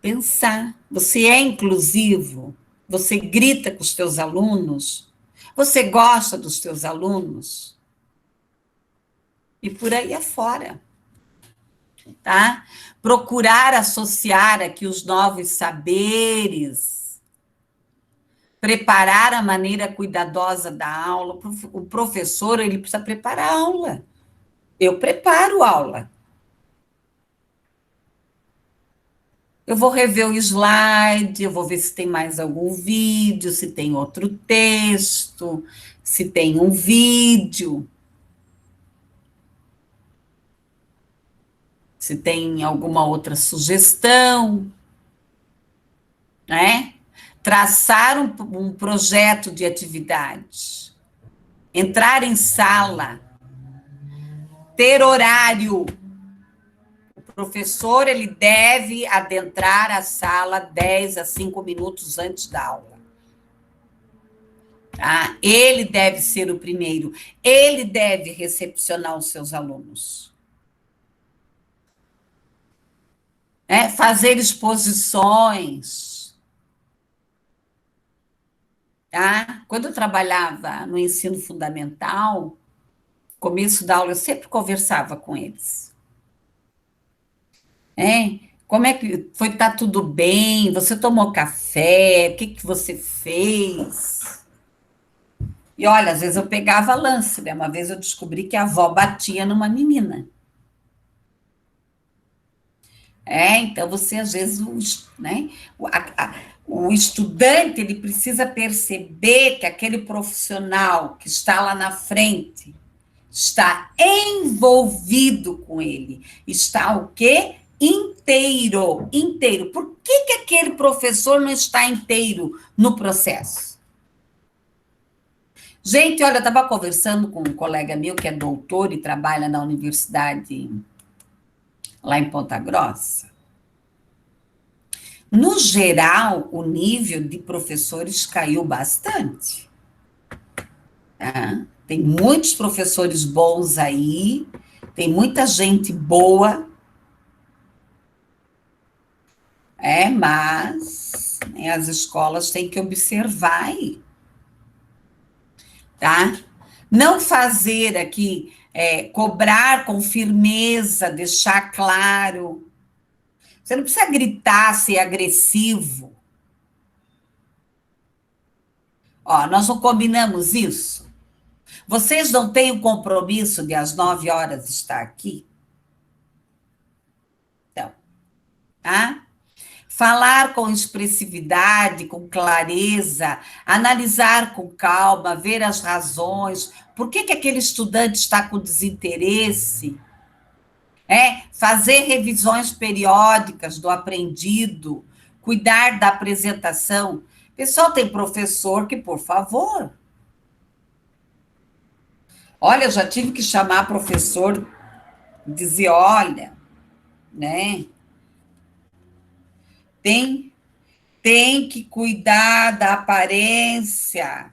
Pensar. Você é inclusivo? Você grita com os teus alunos? Você gosta dos teus alunos? E por aí afora. Tá? Procurar associar aqui os novos saberes, preparar a maneira cuidadosa da aula. O professor, ele precisa preparar a aula. Eu preparo a aula. Eu vou rever o slide, eu vou ver se tem mais algum vídeo, se tem outro texto, se tem um vídeo, se tem alguma outra sugestão, né? Traçar um projeto de atividade. entrar em sala, ter horário. O professor, ele deve adentrar a sala 10 a 5 minutos antes da aula. Tá? Ele deve ser o primeiro. Ele deve recepcionar os seus alunos. Fazer exposições. Tá? Quando eu trabalhava no ensino fundamental, começo da aula, eu sempre conversava com eles. Como é que foi? Tá tudo bem? Você tomou café? O que que você fez? E olha, às vezes eu pegava lance, né? Uma vez eu descobri que a avó batia numa menina. Então você às vezes, né? O estudante ele precisa perceber que aquele profissional que está lá na frente está envolvido com ele, está o quê? Inteiro, inteiro. Por que que aquele professor não está inteiro no processo? Gente, olha, eu estava conversando com um colega meu que é doutor e trabalha na universidade lá em Ponta Grossa. No geral, o nível de professores caiu bastante. Tá? Tem muitos professores bons aí, tem muita gente boa, mas as escolas têm que observar aí, tá? Não fazer aqui, cobrar com firmeza, deixar claro. Você não precisa gritar, ser agressivo. Ó, nós não combinamos isso? Vocês não têm o compromisso de às 9 horas estar aqui? Então, tá? Falar com expressividade, com clareza, analisar com calma, ver as razões, por que que aquele estudante está com desinteresse, fazer revisões periódicas do aprendido, cuidar da apresentação. Pessoal, tem professor que, por favor, olha, eu já tive que chamar professor, dizer, olha, né, tem, tem que cuidar da aparência.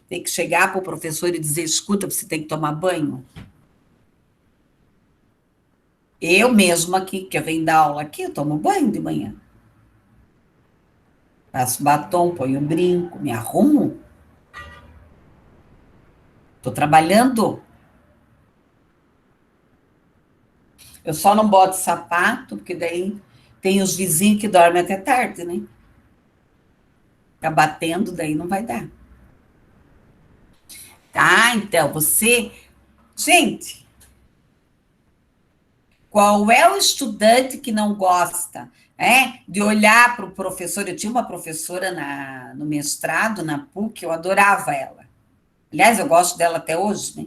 Tem que chegar para o professor e dizer, escuta, você tem que tomar banho. Eu mesma aqui, que eu venho dar aula aqui, eu tomo banho de manhã. Passo batom, ponho brinco, me arrumo. Estou trabalhando. Eu só não boto sapato, porque daí tem os vizinhos que dormem até tarde, né? Ficar batendo, daí não vai dar. Tá? Então, você... Gente, qual é o estudante que não gosta de olhar para o professor? Eu tinha uma professora no mestrado, na PUC, eu adorava ela. Aliás, eu gosto dela até hoje, né?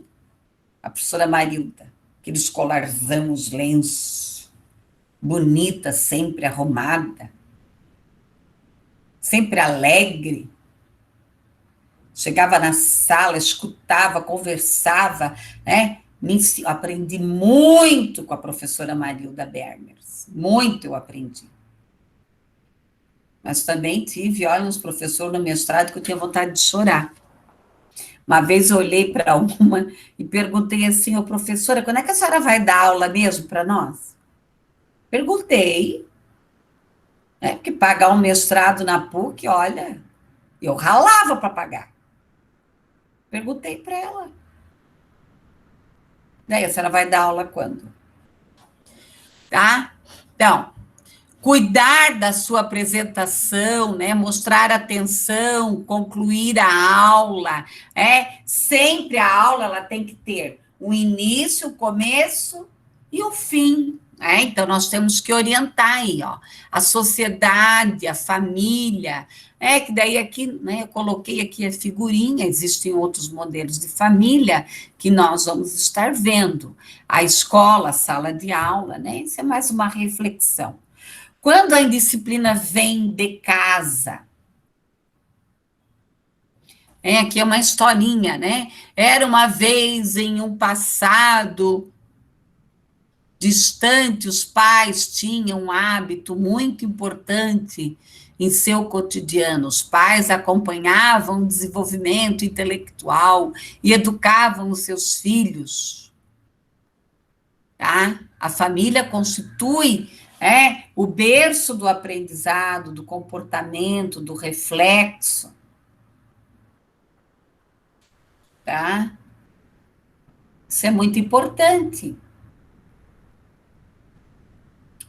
A professora Marilda. Aquele escolarzão, os lenços, bonita, sempre arrumada, sempre alegre. Chegava na sala, escutava, conversava, aprendi muito com a professora Marilda Berners. Muito eu aprendi. Mas também tive, olha, uns professores no mestrado que eu tinha vontade de chorar. Uma vez eu olhei para uma e perguntei assim, ô professora, quando é que a senhora vai dar aula mesmo para nós? Perguntei, porque pagar um mestrado na PUC, olha, eu ralava para pagar. Perguntei para ela. Daí a senhora vai dar aula quando? Tá? Então, cuidar da sua apresentação, mostrar atenção, concluir a aula, sempre a aula ela tem que ter o início, o começo e o fim, então nós temos que orientar aí, ó, a sociedade, a família, que daí aqui, eu coloquei aqui a figurinha, existem outros modelos de família que nós vamos estar vendo, a escola, a sala de aula, isso é mais uma reflexão. Quando a indisciplina vem de casa, Aqui é uma historinha, né? Era uma vez em um passado distante, os pais tinham um hábito muito importante em seu cotidiano. Os pais acompanhavam o desenvolvimento intelectual e educavam os seus filhos, tá? A família constitui o berço do aprendizado, do comportamento, do reflexo, tá? Isso é muito importante.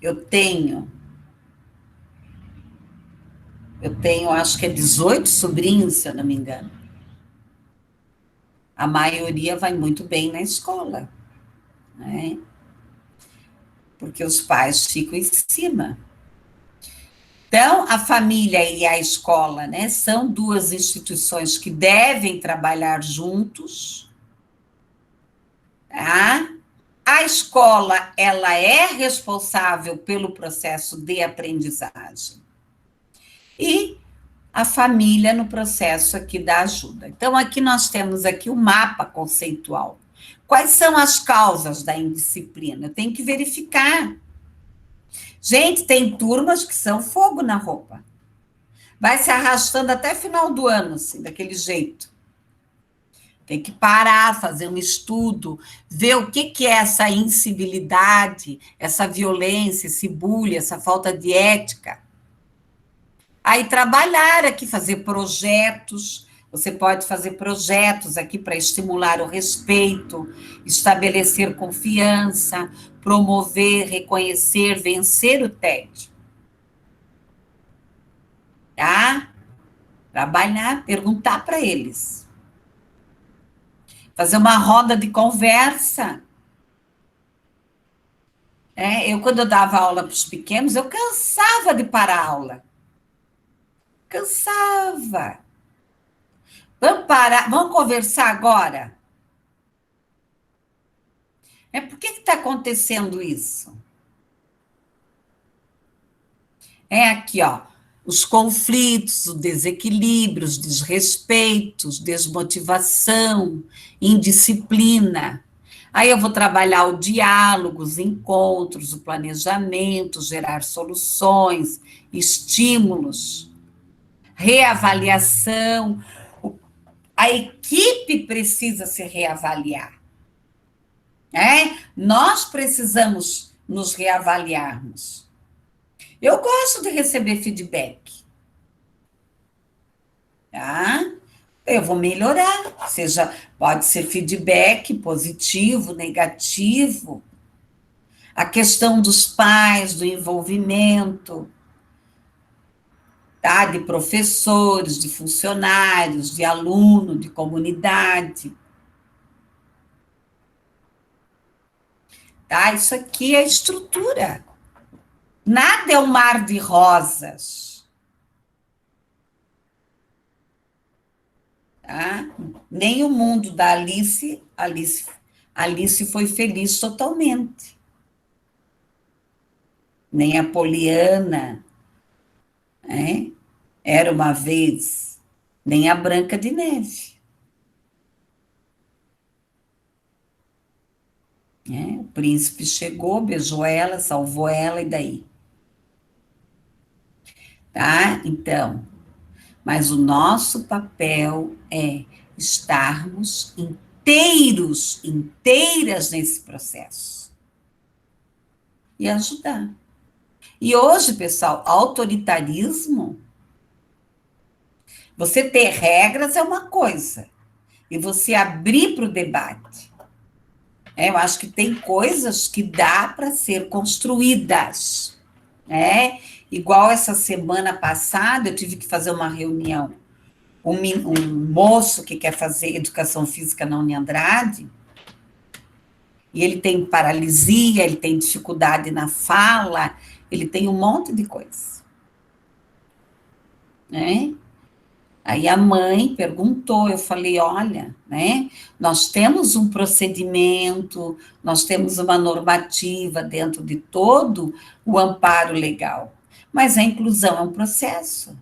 Eu tenho, acho que é 18 sobrinhos, se eu não me engano. A maioria vai muito bem na escola, né? Porque os pais ficam em cima. Então, a família e a escola, né, são duas instituições que devem trabalhar juntos, tá? A escola, ela é responsável pelo processo de aprendizagem. E a família no processo aqui da ajuda. Então, aqui nós temos aqui o mapa conceitual. Quais são as causas da indisciplina? Eu tenho que verificar. Gente, tem turmas que são fogo na roupa. Vai se arrastando até final do ano, assim, daquele jeito. Tem que parar, fazer um estudo, ver o que é essa incivilidade, essa violência, esse bullying, essa falta de ética. Aí trabalhar aqui, fazer projetos. Você pode fazer projetos aqui para estimular o respeito, estabelecer confiança, promover, reconhecer, vencer o tédio. Tá? Trabalhar, perguntar para eles. Fazer uma roda de conversa. Quando eu dava aula para os pequenos, eu cansava de parar a aula. Cansava. Vamos parar, vamos conversar agora? Por que está acontecendo isso? Aqui, ó, os conflitos, o desequilíbrio, os desrespeitos, desmotivação, indisciplina. Aí eu vou trabalhar o diálogo, os encontros, o planejamento, gerar soluções, estímulos, reavaliação. A equipe precisa se reavaliar. Nós precisamos nos reavaliarmos. Eu gosto de receber feedback. Tá? Eu vou melhorar. Pode ser feedback positivo, negativo. A questão dos pais, do envolvimento, tá? De professores, de funcionários, de aluno, de comunidade. Tá? Isso aqui é estrutura. Nada é um mar de rosas. Tá? Nem o mundo da Alice foi feliz totalmente. Nem a Poliana, era uma vez, nem a Branca de Neve. O príncipe chegou, beijou ela, salvou ela, e daí? Tá? Então, mas o nosso papel é estarmos inteiras nesse processo. E ajudar. E hoje, pessoal, autoritarismo, você ter regras é uma coisa, e você abrir para o debate. Eu acho que tem coisas que dá para ser construídas. Igual essa semana passada, eu tive que fazer uma reunião. Um moço que quer fazer educação física na Uniandrade, e ele tem paralisia, ele tem dificuldade na fala, ele tem um monte de coisa. Aí a mãe perguntou, eu falei, olha, nós temos um procedimento, nós temos uma normativa dentro de todo o amparo legal, mas a inclusão é um processo.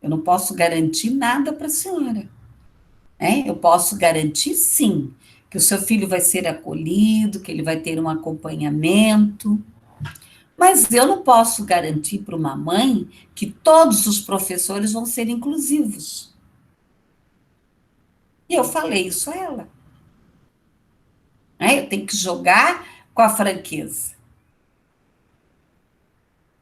Eu não posso garantir nada para a senhora. Eu posso garantir, sim, que o seu filho vai ser acolhido, que ele vai ter um acompanhamento, mas eu não posso garantir para uma mãe que todos os professores vão ser inclusivos. E eu falei isso a ela. Eu tenho que jogar com a franqueza.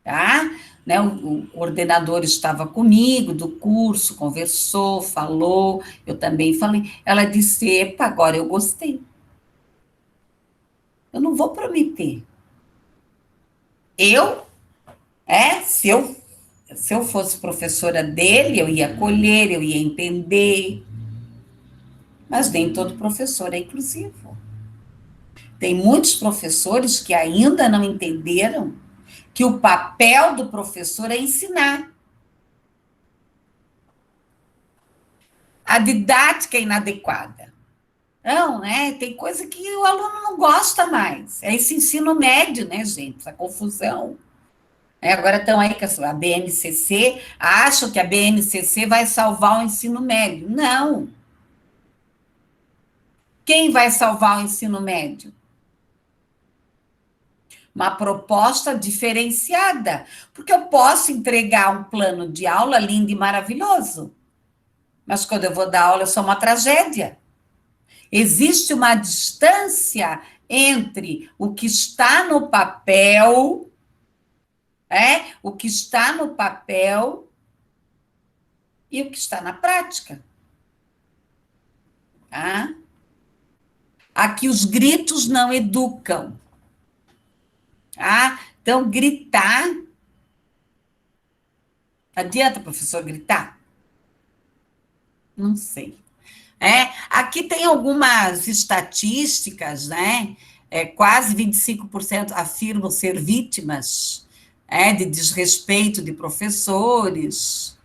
Tá? Né, o coordenador estava comigo do curso, conversou, falou, eu também falei. Ela disse: epa, agora eu gostei. Eu não vou prometer. Eu, se eu fosse professora dele, eu ia acolher, eu ia entender. Mas nem todo professor é inclusivo. Tem muitos professores que ainda não entenderam que o papel do professor é ensinar. A didática é inadequada. Não, né? Tem coisa que o aluno não gosta mais. É esse ensino médio, né, gente? Essa confusão. Agora estão aí com a BNCC, acham que a BNCC vai salvar o ensino médio. Não. Quem vai salvar o ensino médio? Uma proposta diferenciada, porque eu posso entregar um plano de aula lindo e maravilhoso, mas quando eu vou dar aula, eu sou uma tragédia. Existe uma distância entre o que está no papel, o que está no papel e o que está na prática. Tá? Aqui os gritos não educam. Tá? Então, gritar. Adianta, professor, gritar? Não sei. Aqui tem algumas estatísticas, né? Quase 25% afirmam ser vítimas de desrespeito de professores,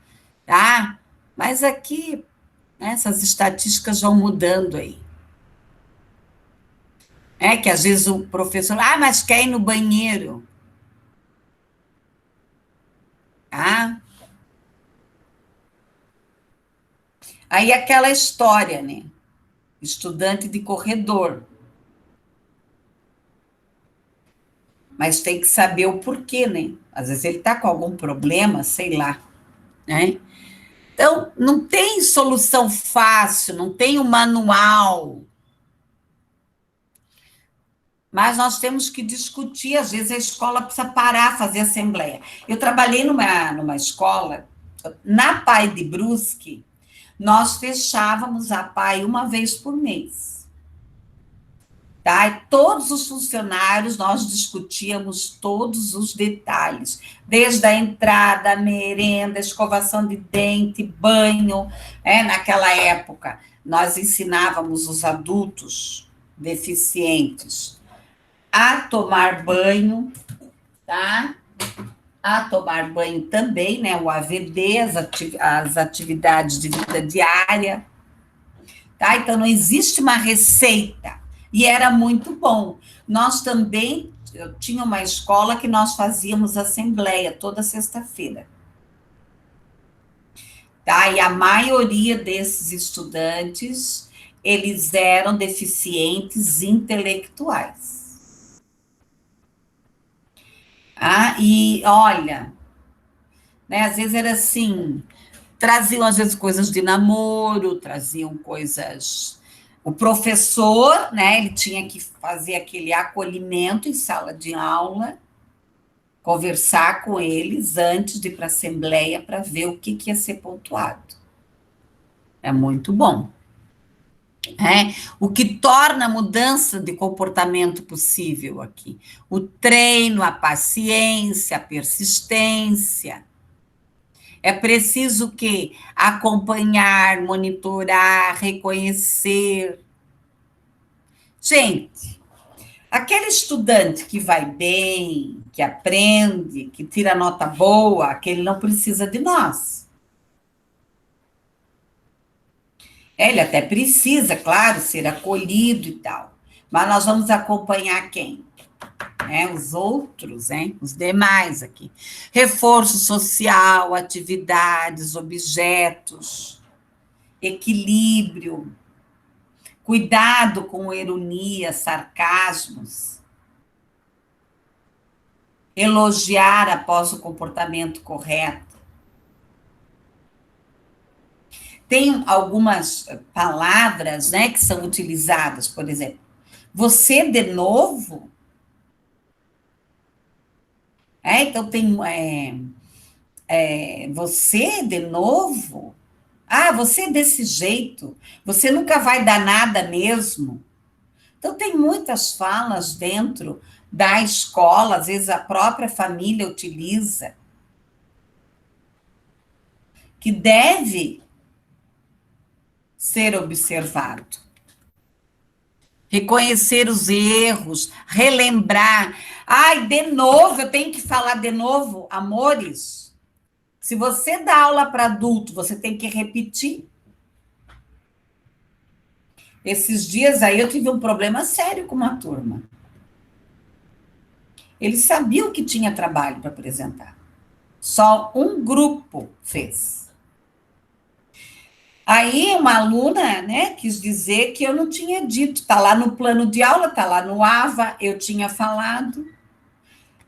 tá? Mas aqui, né, essas estatísticas vão mudando aí. Que às vezes o professor, mas quer ir no banheiro. Tá? Aí aquela história, né? Estudante de corredor. Mas tem que saber o porquê, né? Às vezes ele está com algum problema, sei lá, né? Então, não tem solução fácil, não tem um manual. Mas nós temos que discutir, às vezes a escola precisa parar, fazer assembleia. Eu trabalhei numa escola, na Pai de Brusque, nós fechávamos a Pai uma vez por mês. Tá? E todos os funcionários, nós discutíamos todos os detalhes, desde a entrada, a merenda, escovação de dente, banho. Naquela época, nós ensinávamos os adultos deficientes a tomar banho, tá? A tomar banho também, né? O AVD, as atividades de vida diária, tá? Então, não existe uma receita. E era muito bom. Nós também, eu tinha uma escola que nós fazíamos assembleia toda sexta-feira. Tá? E a maioria desses estudantes, eles eram deficientes intelectuais. E olha, né, às vezes era assim, traziam às vezes coisas de namoro, traziam coisas. O professor, né, ele tinha que fazer aquele acolhimento em sala de aula, conversar com eles antes de ir para a assembleia para ver o que ia ser pontuado. É muito bom. O que torna a mudança de comportamento possível aqui? O treino, a paciência, a persistência. É preciso o quê? Acompanhar, monitorar, reconhecer. Gente, aquele estudante que vai bem, que aprende, que tira nota boa, aquele não precisa de nós. Ele até precisa, claro, ser acolhido e tal. Mas nós vamos acompanhar quem? né? Os outros, né? Os demais aqui. Reforço social, atividades, objetos, equilíbrio, cuidado com ironia, sarcasmos, elogiar após o comportamento correto. Tem algumas palavras, né, que são utilizadas, por exemplo, você de novo. Então tem você de novo. Ah, você é desse jeito. Você nunca vai dar nada mesmo. Então tem muitas falas dentro da escola, às vezes a própria família utiliza, que deve ser observado. Reconhecer os erros, relembrar. Ai, de novo, eu tenho que falar de novo, amores. Se você dá aula para adulto, você tem que repetir. Esses dias aí eu tive um problema sério com uma turma. Eles sabiam que tinha trabalho para apresentar. Só um grupo fez. Aí uma aluna, né, quis dizer que eu não tinha dito, está lá no plano de aula, está lá no AVA, eu tinha falado.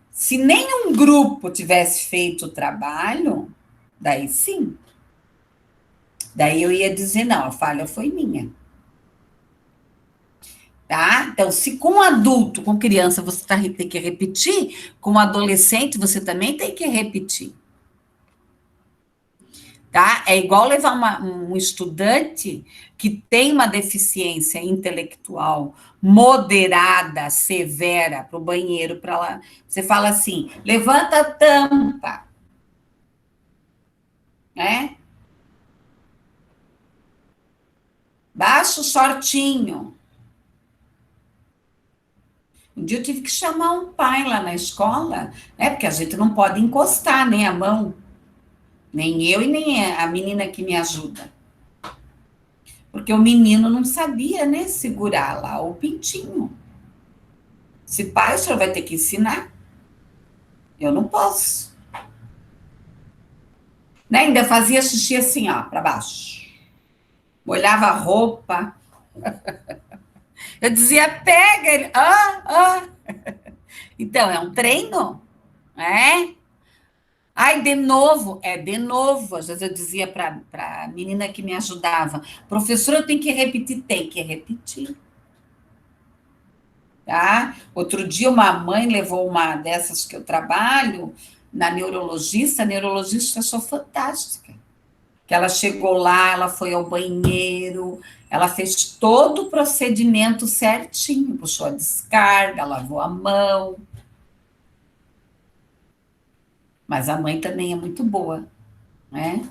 Se nenhum grupo tivesse feito o trabalho, daí sim. Daí eu ia dizer, não, a falha foi minha. Tá? Então, se com adulto, com criança, você tem que repetir, com adolescente, você também tem que repetir. Tá? É igual levar um estudante que tem uma deficiência intelectual moderada, severa, para o banheiro, para lá. Você fala assim, levanta a tampa, né? Baixa o shortinho. Um dia eu tive que chamar um pai lá na escola, né? Porque a gente não pode encostar nem a mão, nem eu e nem a menina que me ajuda. Porque o menino não sabia, né, segurar lá o pintinho. Se pai, o senhor vai ter que ensinar. Eu não posso. Né? Ainda fazia xixi assim, ó, para baixo. Molhava a roupa. Eu dizia, pega ele. Então, é um treino, né? Ai, de novo, de novo. Às vezes eu dizia para a menina que me ajudava, professora, eu tenho que repetir, tem que repetir. Tá? Outro dia, uma mãe levou uma dessas que eu trabalho na neurologista, a neurologista achou fantástica. Que ela chegou lá, ela foi ao banheiro, ela fez todo o procedimento certinho, puxou a descarga, lavou a mão. Mas a mãe também é muito boa, né?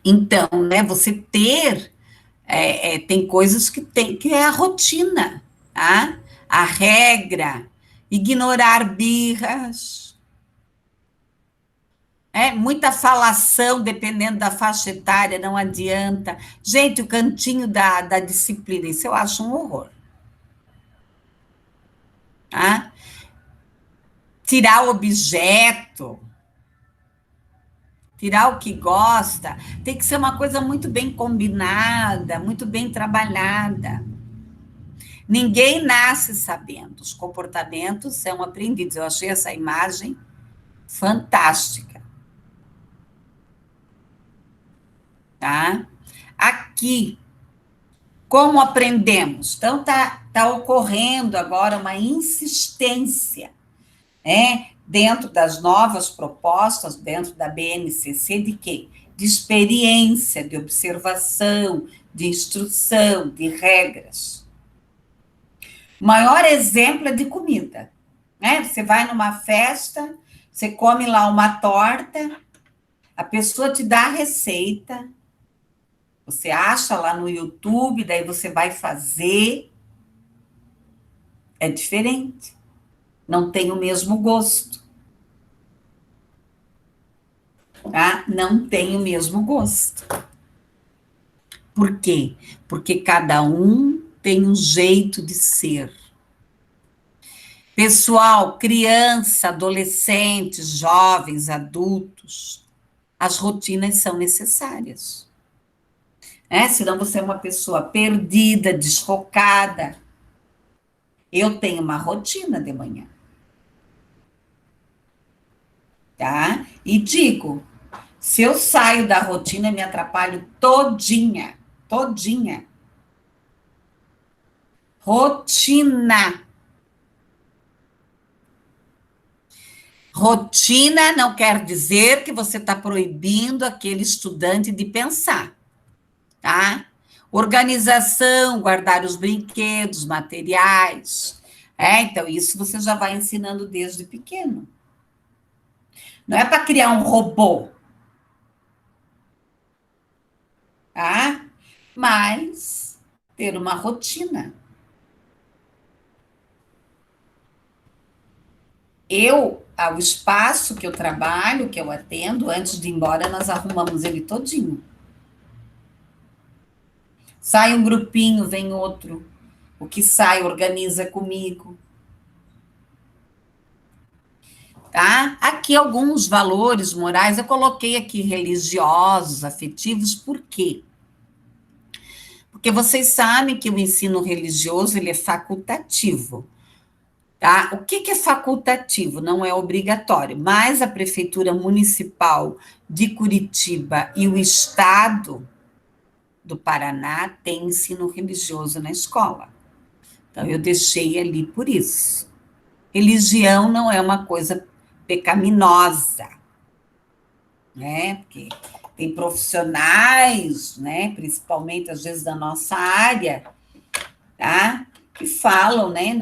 Então, né, você ter, tem coisas que é a rotina, tá? A regra, ignorar birras, muita falação, dependendo da faixa etária, não adianta. Gente, o cantinho da disciplina, isso eu acho um horror. Tá? Tirar o objeto, tirar o que gosta, tem que ser uma coisa muito bem combinada, muito bem trabalhada. Ninguém nasce sabendo, os comportamentos são aprendidos. Eu achei essa imagem fantástica. Tá? Aqui, como aprendemos? Então, tá ocorrendo agora uma insistência, dentro das novas propostas, dentro da BNCC, de quê? De experiência, de observação, de instrução, de regras. O maior exemplo é de comida, né? Você vai numa festa, você come lá uma torta, a pessoa te dá a receita, você acha lá no YouTube, daí você vai fazer, é diferente, não tem o mesmo gosto, tá? Não tem o mesmo gosto. Por quê? Porque cada um tem um jeito de ser. Pessoal, criança, adolescentes, jovens, adultos, as rotinas são necessárias. Senão você é uma pessoa perdida, desfocada. Eu tenho uma rotina de manhã, tá? E digo, se eu saio da rotina, me atrapalho todinha, todinha. Rotina. Rotina não quer dizer que você está proibindo aquele estudante de pensar, tá? Organização, guardar os brinquedos, materiais. Então, isso você já vai ensinando desde pequeno. Não é para criar um robô, tá? Mas ter uma rotina. O espaço que eu trabalho, que eu atendo, antes de ir embora, nós arrumamos ele todinho. Sai um grupinho, vem outro. O que sai, organiza comigo. Tá? Aqui alguns valores morais, eu coloquei aqui religiosos, afetivos, por quê? Porque vocês sabem que o ensino religioso, ele é facultativo. Tá? O que é facultativo? Não é obrigatório, mas a Prefeitura Municipal de Curitiba e o Estado do Paraná têm ensino religioso na escola. Então, eu deixei ali por isso. Religião não é uma coisa pecaminosa, né? Porque tem profissionais, né? Principalmente, às vezes, da nossa área, tá? Que falam, né?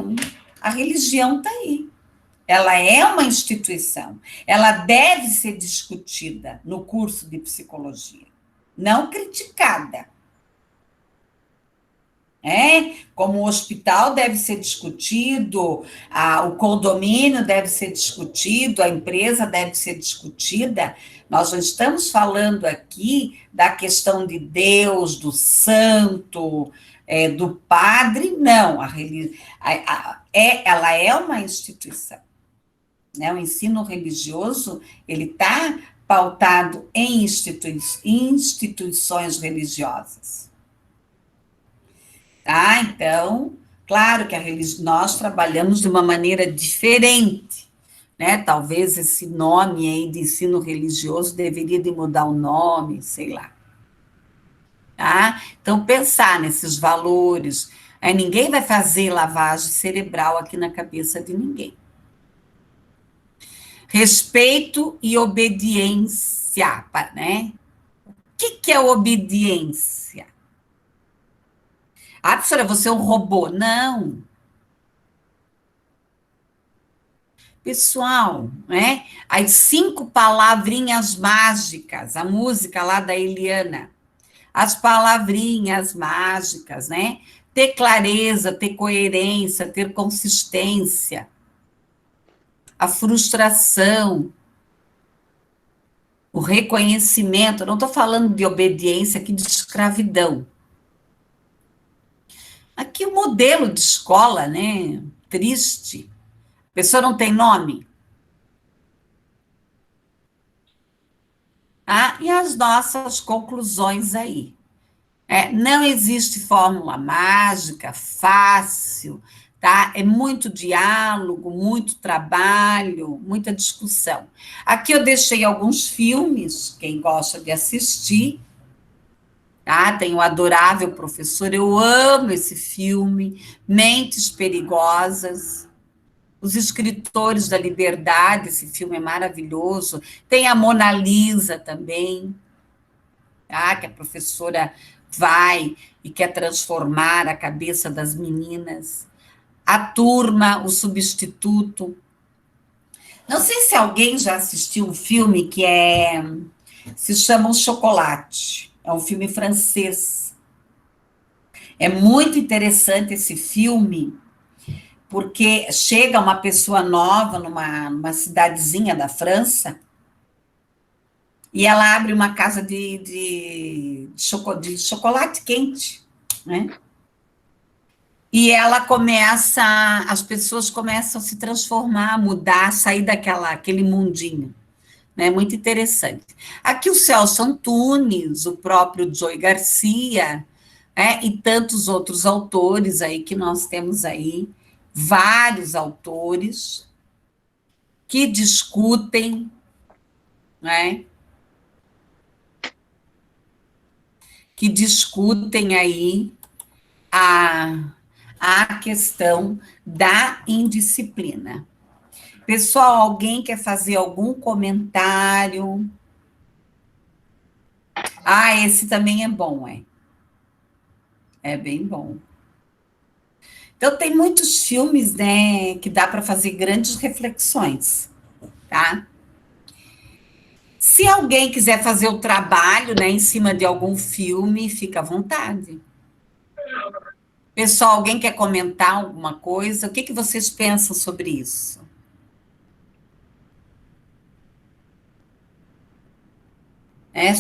A religião está aí. Ela é uma instituição, ela deve ser discutida no curso de psicologia, não criticada. Como o hospital deve ser discutido, o condomínio deve ser discutido, a empresa deve ser discutida. Nós não estamos falando aqui da questão de Deus, do santo, do padre, não. Ela é uma instituição. O ensino religioso, ele está pautado em instituições religiosas. Tá? Então, claro que nós trabalhamos de uma maneira diferente, né? Talvez esse nome aí de ensino religioso deveria de mudar o nome, sei lá. Tá? Então, pensar nesses valores. Ninguém vai fazer lavagem cerebral aqui na cabeça de ninguém. Respeito e obediência, né? O que é obediência? Professora, você é um robô. Não. Pessoal, né? As 5 palavrinhas mágicas, a música lá da Eliana. As palavrinhas mágicas, né? Ter clareza, ter coerência, ter consistência. A frustração, o reconhecimento. Eu não estou falando de obediência aqui, de escravidão. Aqui o modelo de escola, né? Triste. A pessoa não tem nome. E as nossas conclusões aí. Não existe fórmula mágica, fácil, tá? É muito diálogo, muito trabalho, muita discussão. Aqui eu deixei alguns filmes, quem gosta de assistir, tá? Tem o Adorável Professor, eu amo esse filme, Mentes Perigosas, Os Escritores da Liberdade, esse filme é maravilhoso. Tem a Mona Lisa também, tá? Que a professora vai e quer transformar a cabeça das meninas. A Turma, O Substituto. Não sei se alguém já assistiu um filme que se chama O Chocolate. É um filme francês. É muito interessante esse filme, porque chega uma pessoa nova numa cidadezinha da França e ela abre uma casa de chocolate quente, né? E ela começa, as pessoas começam a se transformar, mudar, sair aquele mundinho. Né? Muito interessante. Aqui o Celso Antunes, o próprio Joey Garcia, e tantos outros autores aí que nós temos aí, vários autores que discutem, né? Que discutem aí a, a questão da indisciplina. Pessoal, alguém quer fazer algum comentário? Ah, esse também é bom, é. É bem bom. Então, tem muitos filmes, né, que dá para fazer grandes reflexões, tá? Se alguém quiser fazer o trabalho, né, em cima de algum filme, fica à vontade. Pessoal, alguém quer comentar alguma coisa? O que que vocês pensam sobre isso?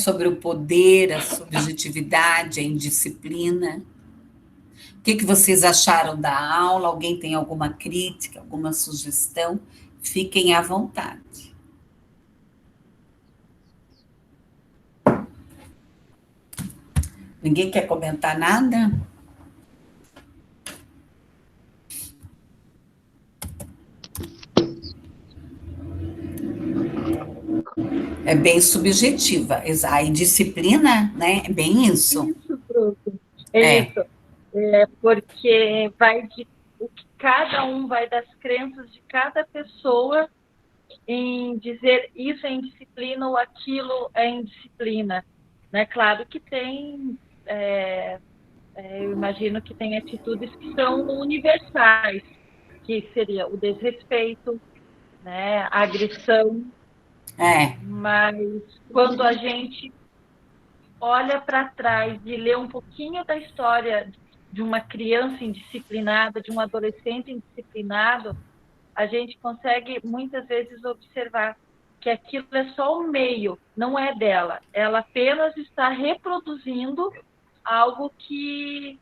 Sobre o poder, a subjetividade, a indisciplina. O que que vocês acharam da aula? Alguém tem alguma crítica, alguma sugestão? Fiquem à vontade. Ninguém quer comentar nada? É bem subjetiva. A indisciplina, né? É bem isso. Isso, Bruto. É É, isso. Porque vai de o que cada um vai das crenças de cada pessoa em dizer isso é indisciplina ou aquilo é indisciplina. Né? Claro que tem, eu imagino que tem atitudes que são universais, que seria o desrespeito, né? A agressão, é, mas quando a gente olha para trás e lê um pouquinho da história de uma criança indisciplinada, de um adolescente indisciplinado, a gente consegue muitas vezes observar que aquilo é só o meio, não é dela. Ela apenas está reproduzindo algo que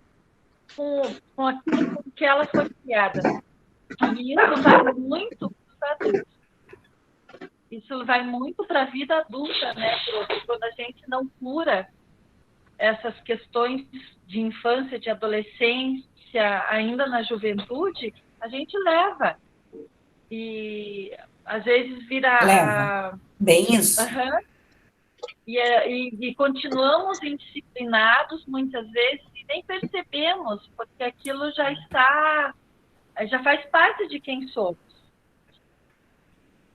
com aquilo com que ela foi criada. E isso vai muito para os adultos. Isso vai muito para a vida adulta, né? Quando a gente não cura essas questões de infância, de adolescência, ainda na juventude, a gente leva. E às vezes leva. vira. Bem isso. Uhum. E continuamos indisciplinados muitas vezes e nem percebemos, porque aquilo já faz parte de quem somos.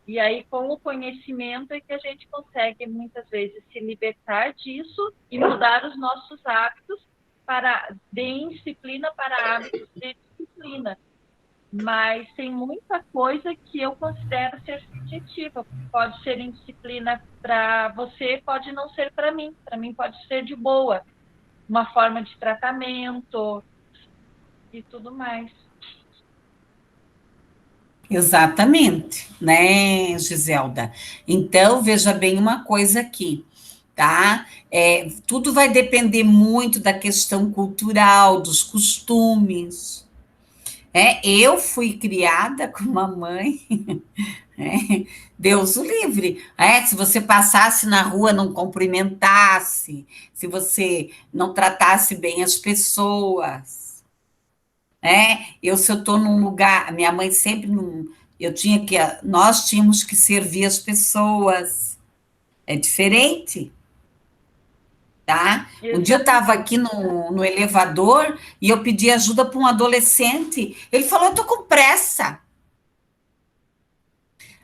E aí, com o conhecimento, é que a gente consegue, muitas vezes, se libertar disso e mudar os nossos hábitos de indisciplina para hábitos de disciplina. Mas tem muita coisa que eu considero ser subjetiva. Pode ser indisciplina para você, pode não ser para mim. Para mim pode ser de boa. Uma forma de tratamento e tudo mais. Exatamente, né, Giselda? Então, veja bem uma coisa aqui, tá? Tudo vai depender muito da questão cultural, dos costumes. Eu fui criada com uma mãe, Deus o livre. Se você passasse na rua, não cumprimentasse, se você não tratasse bem as pessoas, se eu estou num lugar, minha mãe sempre eu tinha que, nós tínhamos que servir as pessoas. É diferente, tá? Um dia eu estava aqui no elevador e eu pedi ajuda para um adolescente. Ele falou: eu tô com pressa.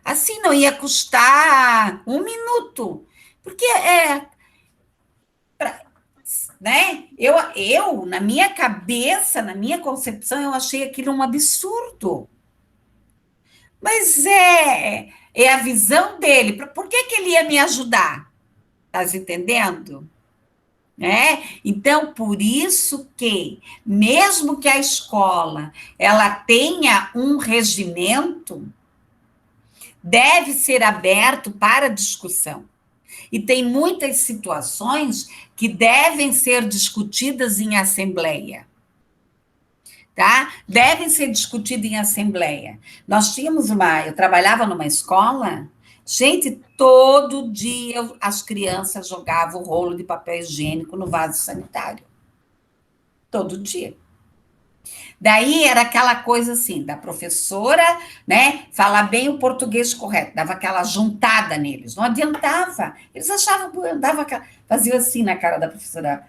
Assim não ia custar 1 minuto, porque né? Na minha cabeça, na minha concepção, eu achei aquilo um absurdo. Mas é a visão dele. Por que que ele ia me ajudar? Tá entendendo? Então, por isso que, mesmo que a escola ela tenha um regimento, deve ser aberto para discussão. E tem muitas situações que devem ser discutidas em assembleia. tá? Devem ser discutidos em assembleia. Nós tínhamos eu trabalhava numa escola, gente, todo dia as crianças jogavam o rolo de papel higiênico no vaso sanitário. Todo dia. Daí era aquela coisa assim, da professora, né, falar bem o português correto, dava aquela juntada neles, não adiantava, eles achavam, faziam assim na cara da professora,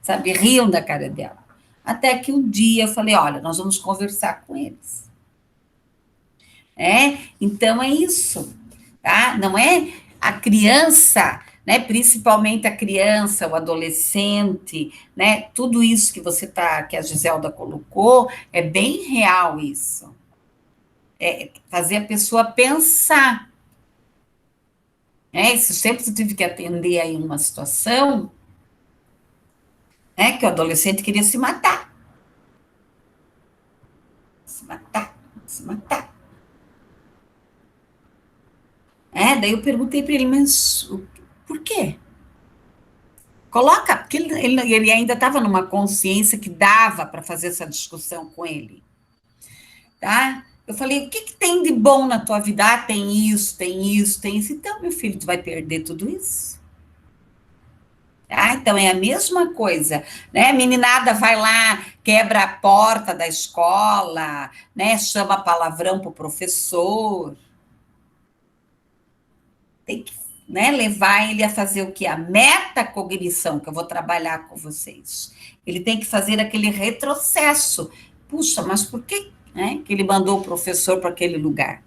sabe, riam da cara dela. Até que um dia eu falei, olha, nós vamos conversar com eles. Então é isso, tá? Não é a criança, né? Principalmente a criança, o adolescente, né? Tudo isso que a Giselda colocou, é bem real isso. É fazer a pessoa pensar. Esses tempos eu tive que atender aí uma situação, que o adolescente queria se matar. Se matar, se matar. Daí eu perguntei para ele, mas por quê? Coloca, porque ele ainda estava numa consciência que dava para fazer essa discussão com ele, tá? Eu falei, o que tem de bom na tua vida? Ah, tem isso, tem isso, tem isso. Então, meu filho, tu vai perder tudo isso? Então é a mesma coisa, né? A meninada vai lá, quebra a porta da escola, né? Chama palavrão pro professor. Tem que, né, levar ele a fazer o que? A metacognição, que eu vou trabalhar com vocês. Ele tem que fazer aquele retrocesso. Puxa, mas por que, né, que ele mandou o professor para aquele lugar?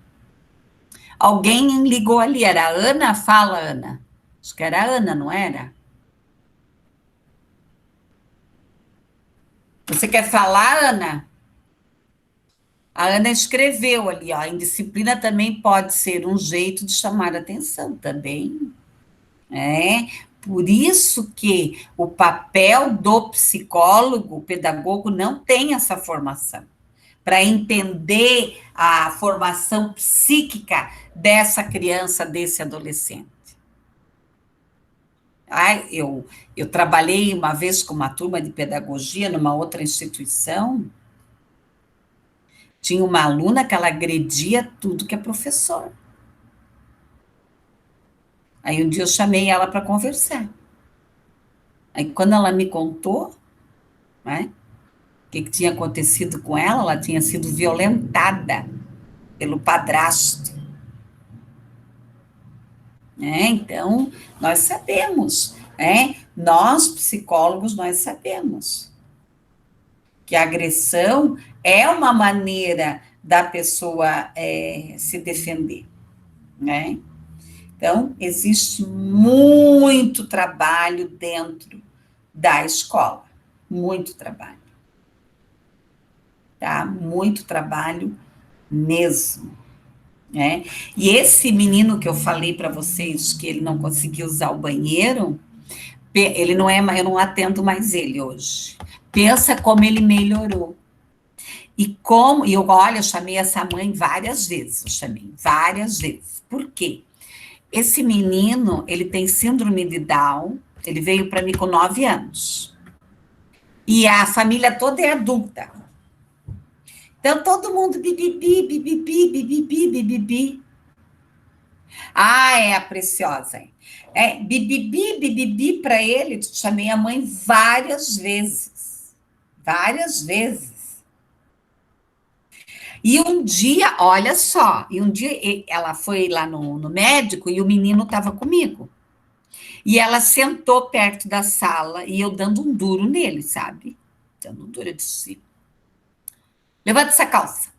Alguém ligou ali, era a Ana? Fala, Ana. Acho que era a Ana, não era? Você quer falar, Ana? A Ana escreveu ali, ó, a indisciplina também pode ser um jeito de chamar atenção também. Por isso que o papel do psicólogo, o pedagogo, não tem essa formação, para entender a formação psíquica dessa criança, desse adolescente. Eu trabalhei uma vez com uma turma de pedagogia numa outra instituição, tinha uma aluna que ela agredia tudo que é professor. Aí um dia eu chamei ela para conversar. Aí quando ela me contou, né, o que tinha acontecido com ela, ela tinha sido violentada pelo padrasto. Então, nós sabemos, nós psicólogos, nós sabemos que a agressão é uma maneira da pessoa se defender, né? Então, existe muito trabalho dentro da escola, muito trabalho, tá? Muito trabalho mesmo, né? E esse menino que eu falei para vocês que ele não conseguia usar o banheiro, ele não é, eu não atendo mais ele hoje. Pensa como ele melhorou. Olha, eu chamei essa mãe várias vezes, Por quê? Esse menino, ele tem síndrome de Down, ele veio para mim com 9 anos. E a família toda é adulta. Então, todo mundo bibibi, bibibi, bibibi, bibibi. É a Preciosa. Bibibi, bibibi para ele, chamei a mãe várias vezes. Várias vezes. E um dia, olha só, ela foi lá no médico e o menino estava comigo. E ela sentou perto da sala e eu dando um duro nele, sabe? Dando um duro, eu disse, levanta essa calça.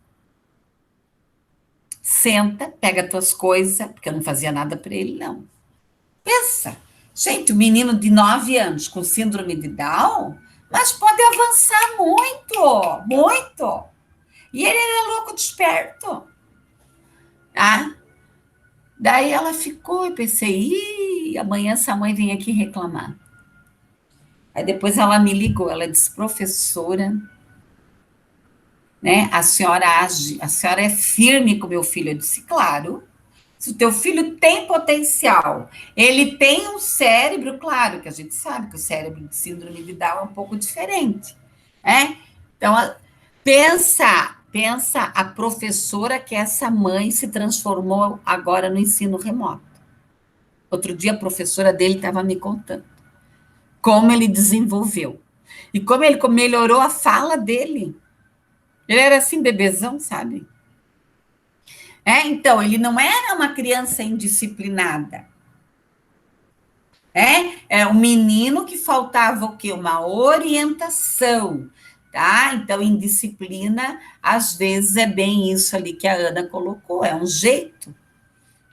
Senta, pega tuas coisas, porque eu não fazia nada para ele, não. Pensa, gente, o menino de 9 anos com síndrome de Down, mas pode avançar muito, muito. E ele era louco desperto. Daí ela ficou, eu pensei, amanhã essa mãe vem aqui reclamar. Aí depois ela me ligou, ela disse, professora, né, a senhora é firme com o meu filho. Eu disse, claro, se o teu filho tem potencial, ele tem um cérebro, claro, que a gente sabe que o cérebro de síndrome de Down é um pouco diferente, Então, pensa a professora que essa mãe se transformou agora no ensino remoto. Outro dia a professora dele estava me contando como ele desenvolveu e como ele melhorou a fala dele. Ele era assim, bebezão, sabe? Então, ele não era uma criança indisciplinada. É um menino que faltava o quê? Uma orientação, tá? Então, indisciplina, às vezes, é bem isso ali que a Ana colocou, é um jeito,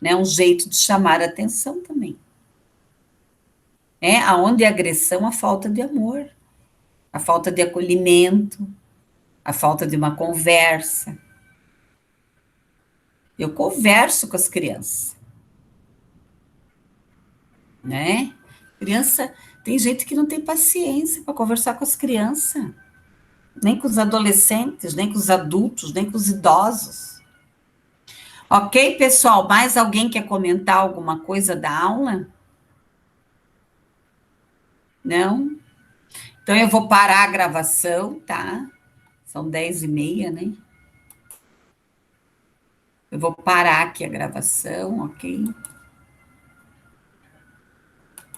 né? Um jeito de chamar a atenção também. Aonde é agressão, a falta de amor, a falta de acolhimento, a falta de uma conversa. Eu converso com as crianças, né? Criança, tem gente que não tem paciência para conversar com as crianças, nem com os adolescentes, nem com os adultos, nem com os idosos. Ok, pessoal? Mais alguém quer comentar alguma coisa da aula? Não? Então eu vou parar a gravação, tá? São 10h30, né? Eu vou parar aqui a gravação, ok?